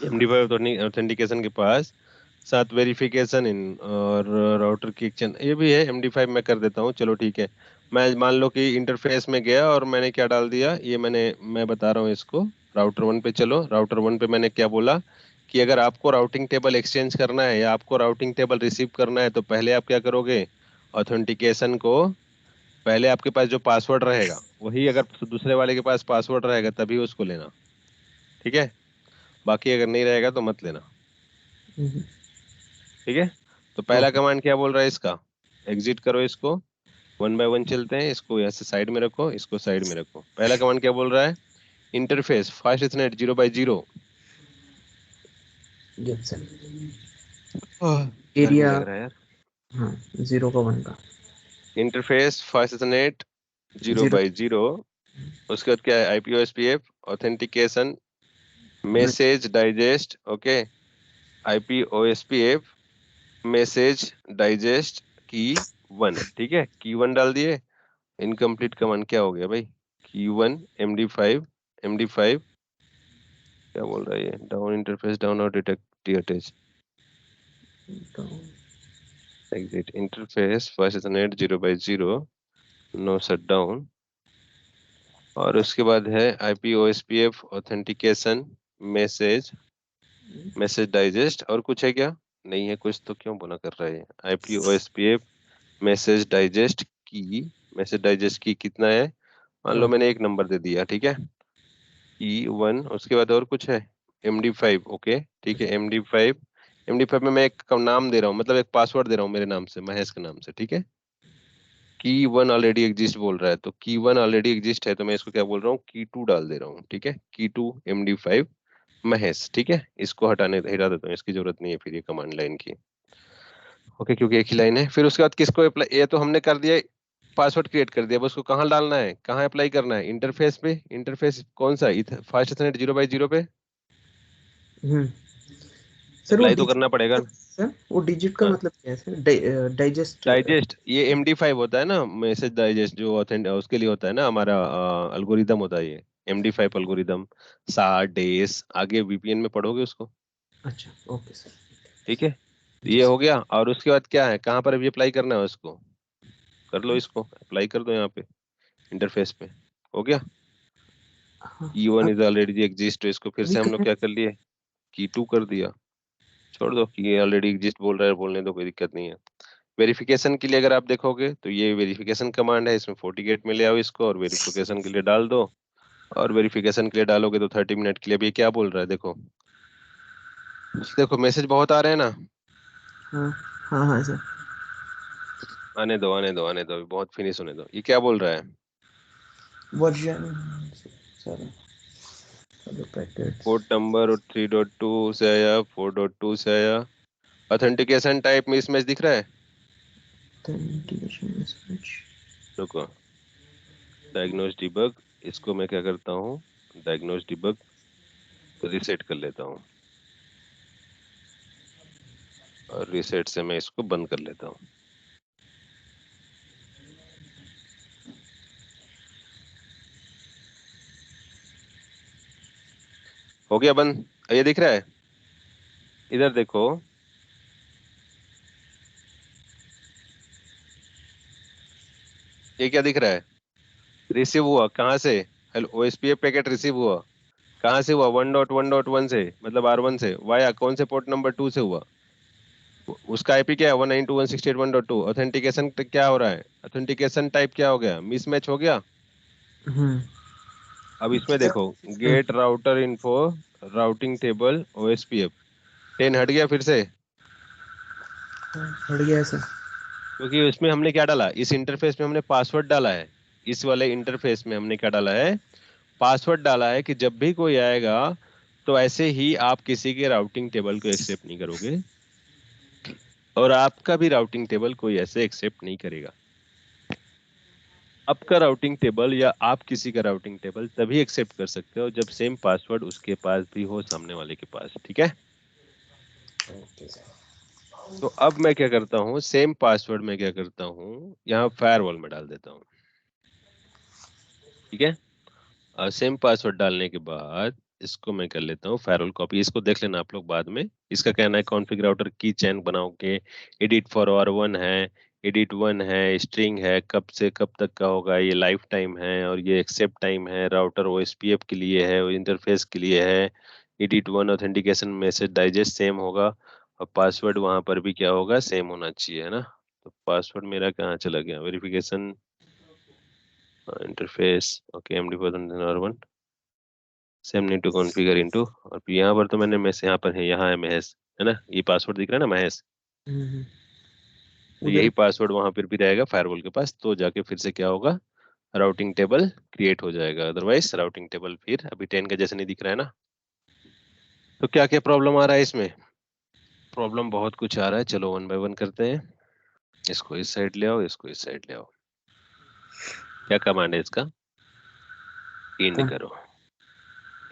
MD5 ऑथेंटिकेशन के पास साथ वेरिफिकेशन इन और राउटर की एक्सचेंज, ये भी है MD5 में कर देता हूँ, चलो ठीक है। मैं मान लो कि इंटरफेस में गया और मैंने क्या डाल दिया, ये मैं बता रहा हूँ इसको। राउटर 1 पे चलो, राउटर 1 पे मैंने क्या बोला कि अगर आपको राउटिंग टेबल एक्सचेंज करना है या आपको राउटिंग टेबल रिसीव करना है तो पहले आप क्या करोगे, ऑथेंटिकेशन को, पहले आपके पास जो पासवर्ड रहेगा वही, अगर दूसरे वाले के पास पासवर्ड रहेगा तभी उसको लेना, ठीक है, बाकी अगर नहीं रहेगा तो मत लेना, हम्म, ठीक है। तो पहला ओके। कमांड क्या बोल रहा है इसका, एग्जिट करो इसको, वन बाय वन चलते हैं, इसको यहाँ से साइड में रखो, इसको साइड में रखो। पहला कमांड क्या बोल रहा है, interface fast Ethernet 0x0। Yes sir. गर्मी एरिया। लग रहा है यार। हाँ, 0 का 1 का। Interface fast Ethernet 0। 0x0। उसके बाद क्या है, IPOSPF authentication message digest, okay, IPOSPF message digest की 1, ठीक है, की 1 डाल दिए। इनकम्प्लीट कमांड क्या हो गया भाई, की 1 MD5 क्या बोल रहा है ये, डाउन इंटरफेस डाउन और detect attach, exit interface first ethernet 0x0 no shut down, और उसके बाद है IPOSPF ऑथेंटिकेशन मैसेज डाइजेस्ट, और कुछ है क्या, नहीं है कुछ, तो क्यों बना कर रहा है IPOSPF मैसेज डाइजेस्ट की कितना है, मान लो मैंने एक नंबर दे दिया, ठीक है, E1। उसके बाद और कुछ है, MD5, ओके ठीक है, MD5 में मैं एक का नाम दे रहा हूँ, मतलब एक पासवर्ड दे रहा हूँ मेरे नाम से, महेश के नाम से, ठीक है। की 1 ऑलरेडी एग्जिस्ट बोल रहा है, तो की 1 ऑलरेडी एग्जिस्ट है, तो मैं इसको क्या बोल रहा हूँ, की 2 डाल दे रहा हूँ, ठीक है, की 2 MD5 महेश, ठीक है। इसको हटा देता हूँ, इसकी जरूरत नहीं है फिर ये कमांड लाइन की, ओके, क्योंकि एक ही लाइन है। फिर उसके बाद किसको अप्लाई, ये तो हमने कर दिया, पासवर्ड क्रिएट कर दिया, अब उसको कहाँ डालना है, कहाँ अप्लाई करना है, इंटरफेस पे, इंटरफेस कौन सा, फास्ट इथरनेट 0x0 पे हम्म। सर वो अप्लाई तो डिजिट करना पड़ेगा का, ना। सर वो डिजिट का हाँ, मतलब क्या है सर? डाइजेस्ट। डाइजेस्ट ये MD5 होता है ना, मैसेज डाइजेस्ट जो उसके लिए होता है ना, हमारा अल्गोरिदम होता है ये, MD5 अल्गोरिदम, सा डेस, आगे VPN में पढ़ोगे उसको, अच्छा, ओके सर। ठीक है। तो जी ये हो सर। गया, और उसके बाद क्या है, कहाँ पर अभी अप्लाई करना है उसको, कर लो इसको अप्लाई कर दो यहाँ पे इंटरफेस पे, हो गया। हाँ। E1 अब इज ऑलरेडी एग्जिस्ट, तो इसको फिर अभी से हम लोग करना क्या कर लिए, की 2 कर दिया, छोड़ दो कि ये ऑलरेडी एग्जिस्ट बोल रहा है, बोलने दो, कोई दिक्कत नहीं है। वेरिफिकेशन के लिए अगर आप देखोगे तो ये वेरिफिकेशन कमांड है, इसमें FortiGate में ले आओ इसको, और वेरिफिकेशन के लिए डाल दो, और वेरिफिकेशन के लिए डालोगे तो 30 मिनट के लिए। अभी ये क्या बोल रहा है देखो, देखो मैसेज बहुत आ रहे हैं ना, हाँ हाँ हाँ सर। आने दो आने दो आने दो, अभी बहुत फिनिश होने दो। ये क्या बोल रहा है, version sir, packets. Port number 3.2 से आया, 4.2 से आया, ऑथेंटिकेशन टाइप में इसमें दिख रहा है, ऑथेंटिकेशन मैसेज। रुको, डायग्नोज डिबग, इसको मैं क्या करता हूँ, डायग्नोज डिबग रिसेट कर लेता हूँ, और रिसेट से मैं इसको बंद कर लेता हूँ। हो गया बंद, ये दिख रहा है, इधर देखो, ये क्या दिख रहा है, रिसीव हुआ कहाँ से, हेलो OSPF पैकेट रिसीव हुआ कहाँ से हुआ, 1.1.1 से, मतलब R1 से, वाया कौन से पोर्ट नंबर 2 से हुआ, उसका IP क्या है, 192.168.1.2। ऑथेंटिकेशन क्या हो रहा है, ऑथेंटिकेशन टाइप क्या हो गया, मिसमैच हो गया। हम्म। अब इसमें क्या? देखो, get router info routing table OSPF 10 हट गया फिर से, हट गया सर। क्योंकि इसमें हमने क्या डाला, इस इंटरफेस में हमने पासवर्ड डाला है, इस वाले इंटरफेस में हमने क्या डाला है, पासवर्ड डाला है, कि जब भी कोई आएगा तो ऐसे ही आप किसी के राउटिंग टेबल को एक्सेप्ट नहीं करोगे, और आपका भी राउटिंग टेबल कोई ऐसे एक्सेप्ट नहीं करेगा। आपका राउटिंग टेबल या आप किसी का राउटिंग टेबल तभी एक्सेप्ट कर सकते हो जब सेम पासवर्ड उसके पास भी हो, सामने वाले के पास। ठीक है, ओके सर। तो अब मैं क्या करता हूँ, सेम पासवर्ड में क्या करता हूँ, यहाँ फायरवॉल में डाल देता हूँ। ठीक है, और सेम पासवर्ड डालने के बाद इसको मैं कर लेता हूँ फायरवॉल कॉपी। इसको देख लेना आप लोग बाद में। इसका कहना है कॉन्फ़िग राउटर की चैन बनाओ के एडिट फॉर R1 है, एडिट 1 है, स्ट्रिंग है, कब से कब तक का होगा, ये लाइफ टाइम है और ये एक्सेप्ट टाइम है, राउटर OSPF के लिए है, इंटरफेस के लिए है, edit 1 authentication message digest same होगा और पासवर्ड वहां पर भी क्या होगा, सेम होना चाहिए, है ना। तो पासवर्ड मेरा कहाँ चला गया, verification interface, okay, MD4 R1 same need to configure into, और फिर यहाँ पर तो मैंने मैसेज, यहाँ पर है, यहाँ है महेश, है ना, ये पासवर्ड दिख रहा है ना महेश, तो उधर यही पासवर्ड वहां पर भी रहेगा फायरवॉल के पास, तो जाके फिर से क्या होगा, राउटिंग टेबल क्रिएट हो जाएगा। अदरवाइज राउटिंग टेबल फिर अभी 10 का जैसे नहीं दिख रहा है ना। तो क्या क्या प्रॉब्लम आ रहा है इसमें, प्रॉब्लम बहुत कुछ आ रहा है, चलो 1 बाय 1 करते हैं। इसको इस साइड ले आओ, इसको इस साइड ले आओ। क्या कमांड है इसका, इंड कौन? करो,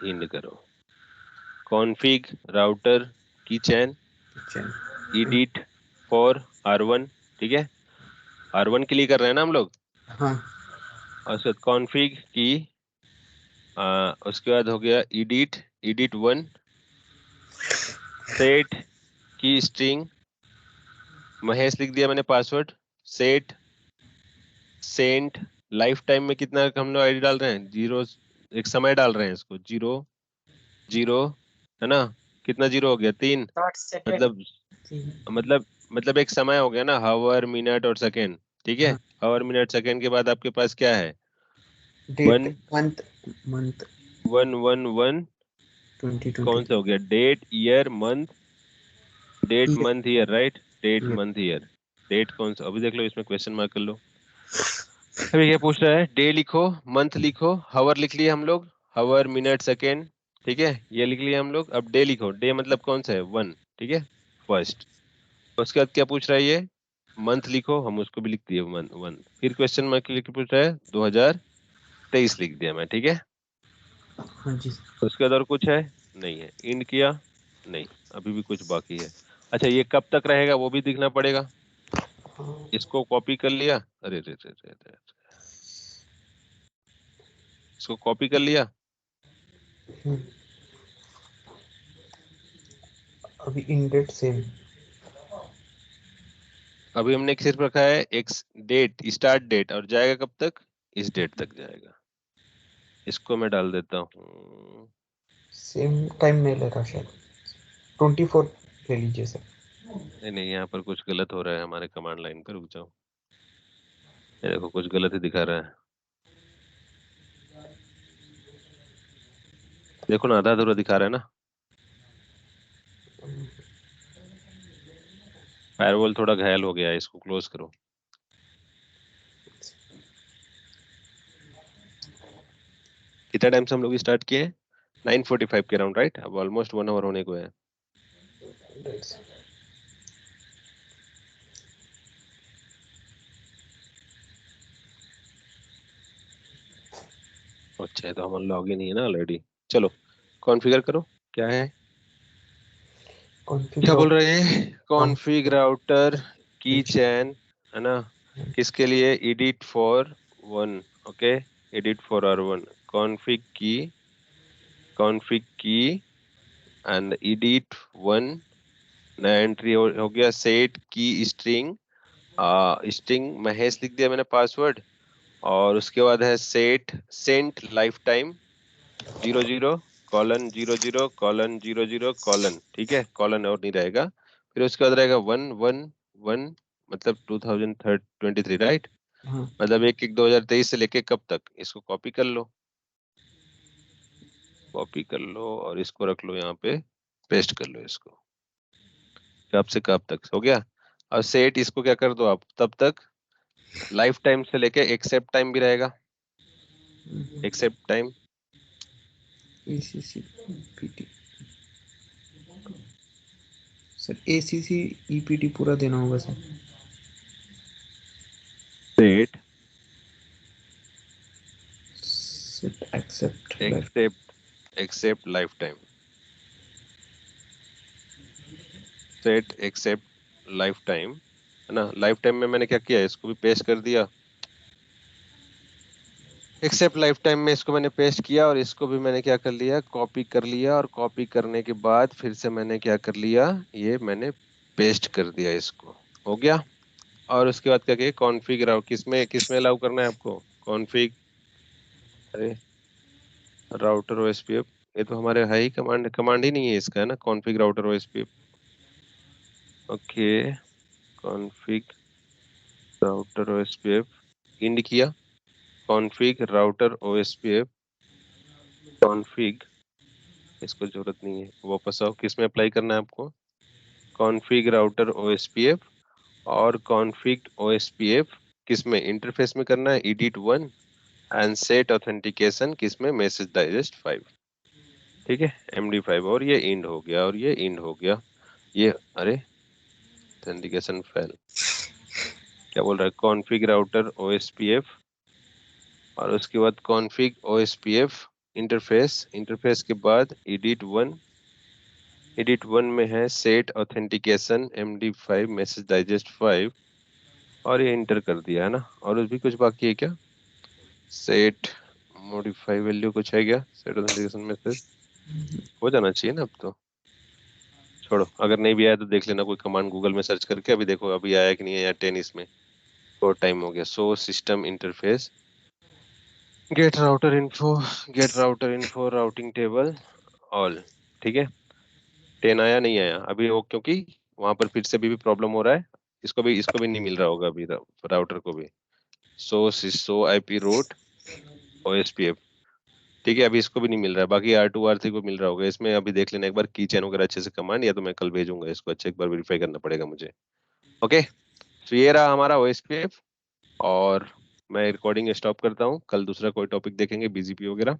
इंड करो, कॉन्फिग राउटर की चैन चैन। Edit for R1। ठीक है, R1 के लिए कर रहे हैं ना हम लोग, हाँ और उसके बाद कॉन्फिग की, उसके बाद हो गया edit, edit 1, set key string, Mahesh लिख दिया मैंने password, set, send, lifetime में कितना हम लोग आईडी डाल रहे हैं, 0, एक समय डाल रहे हैं इसको, 0 0, है ना, कितना 0 हो गया, 3, 60 सेकेंड। मतलब मतलब एक समय हो गया ना, हावर, मिनट और सेकेंड। ठीक है, हाँ। हावर, मिनट, सेकेंड के बाद आपके पास क्या है, डेट, 1 मंथ, मंथ 1 1 1, कौन सा 2023। हो गया, date, year, month, date, year. Month, year, right, date, year. Month, year. Date कौन सा, अभी देख लो, इसमें क्वेश्चन मार्क कर लो। अभी क्या पूछ रहा है, डे लिखो, मंथ लिखो, हावर लिख लिए हम लोग, हावर, मिनट, सेकेंड। ठीक है, ये लिख लिया हम लोग। अब डे लिखो, डे मतलब कौन सा है, 1। ठीक है, फर्स्ट। उसके बाद क्या पूछ रहा है ये, मंथ लिखो, हम उसको भी लिख दिए 1 1। फिर क्वेश्चन मार्क लिख के पूछ रहा है 2023 लिख दिया मैं। ठीक है, हाँ जी। उसके बाद और कुछ है, नहीं है, इंड किया, नहीं, अभी भी कुछ बाकी है। अच्छा, ये कब तक रहेगा वो भी दिखना पड़ेगा। इसको कॉपी कर लिया, अरे रे रे रे रे, इसको कॉपी कर लिया, अभी इंडेट सेम। अभी हमने सिर्फ रखा है एक्स डेट, स्टार्ट डेट, और जाएगा कब तक, इस डेट तक जाएगा। इसको मैं डाल देता हूँ, सेम टाइम नहीं ले रहा शायद, 24 ले लीजिए सर। नहीं नहीं, यहाँ पर कुछ गलत हो रहा है हमारे कमांड लाइन पर, रुक जाओ, ये देखो कुछ गलत ही दिखा रहा है, देखो ना, आधा अधूरा दिखा रहा है ना। फायरवॉल थोड़ा घायल हो गया है, इसको क्लोज करो। कितना टाइम से हम लोग स्टार्ट किए हैं, 9:45 के अराउंड, राइट, अब ऑलमोस्ट 1 आवर होने को है। अच्छा है, तो हम लॉग इन ही है ना ऑलरेडी। चलो कॉन्फ़िगर करो, क्या है, कॉन्फ़िग क्या बोल राउटर। रहे हैं, कॉन्फ़िग राउटर की चैन, है ना, किसके लिए, edit for 1, okay, edit for R1, config की एंड एडिट 1, नया एंट्री हो गया, set key string, string Mahesh लिख दिया मैंने पासवर्ड, और उसके बाद है set send lifetime 00 colon 00 colon 00 colon, ठीक है, कॉलन और नहीं रहेगा। फिर उसके बाद रहेगा 1 1 1, मतलब 2023, राइट, हाँ। मतलब 1 1 2023 से लेके कब तक, इसको कॉपी कर लो, कॉपी कर लो और इसको रख लो यहाँ पे, पेस्ट कर लो इसको, कब से कब तक हो गया। और सेट इसको क्या कर दो आप, तब तक लाइफ टाइम से लेके एक्सेप्ट टाइम भी रहेगा, accept time, ECC PT sir ACC EPT पूरा देना होगा sir. Set set accept accept lifetime, set accept lifetime है ना। लाइफ टाइम में मैंने क्या किया, इसको भी पेस्ट कर दिया। एक्सेप्ट लाइफ टाइम में इसको मैंने पेस्ट किया और इसको भी मैंने क्या कर लिया, कॉपी कर लिया। और कॉपी करने के बाद फिर से मैंने क्या कर लिया, ये मैंने पेस्ट कर दिया, इसको हो गया। और उसके बाद क्या किया, कॉन्फ़िग किसमें किसमें अलाउ करना है आपको, कॉन्फ़िग, अरे राउटर ओएसपीएफ, ये तो हमारे है ही, कमांड ही नहीं है इसका, है ना, config router OSPF. Okay, config router OSPF end किया, कॉन्फ़िग राउटर ओएसपीएफ, कॉन्फ़िग, इसको जरूरत नहीं है, वापस आओ, किसमें अप्लाई करना है आपको, कॉन्फ़िग राउटर ओएसपीएफ। और कॉन्फ़िग ओएसपीएफ किसमें, इंटरफेस में करना है, एडिट 1 एंड सेट ऑथेंटिकेशन किसमें, मैसेज डाइजेस्ट 5, ठीक है, MD5। और ये इंड हो गया, और ये इंड हो गया, ये अरे ऑथेंटिकेशन फेल, क्या बोल रहा है, कॉन्फ़िग राउटर ओएसपीएफ और उसके बाद कॉन्फ़िग ओएसपीएफ इंटरफेस के बाद एडिट 1 में है set authentication MD5 message digest 5, और ये इंटर कर दिया है ना। और भी कुछ बाकी है क्या, सेट मॉडिफाई वैल्यू कुछ है क्या, सेट ऑथेंटिकेशन मैसेज हो जाना चाहिए ना अब तो। छोड़ो, अगर नहीं भी आया तो देख लेना, कोई कमांड गूगल में सर्च करके, अभी देखो अभी आया कि नहीं है, या 10 इसमें तो टाइम हो गया। Show system interface get router info routing table all, ठीक है, 10 आया नहीं आया अभी वो, क्योंकि वहां पर फिर से भी प्रॉब्लम हो रहा है, इसको भी नहीं मिल रहा होगा अभी, राउटर को भी। सो IP रूट OSPF, ठीक है, अभी इसको भी नहीं मिल रहा है, बाकी R2 R3 को मिल रहा होगा। इसमें अभी देख लेना एक बार की चैन वगैरह अच्छे से कमांड, या तो मैं कल भेजूंगा इसको, अच्छे एक बार वेरीफाई करना पड़ेगा मुझे। ओके, तो ये रहा हमारा OSPF, और मैं रिकॉर्डिंग स्टॉप करता हूँ, कल दूसरा कोई टॉपिक देखेंगे, BGP वगैरह।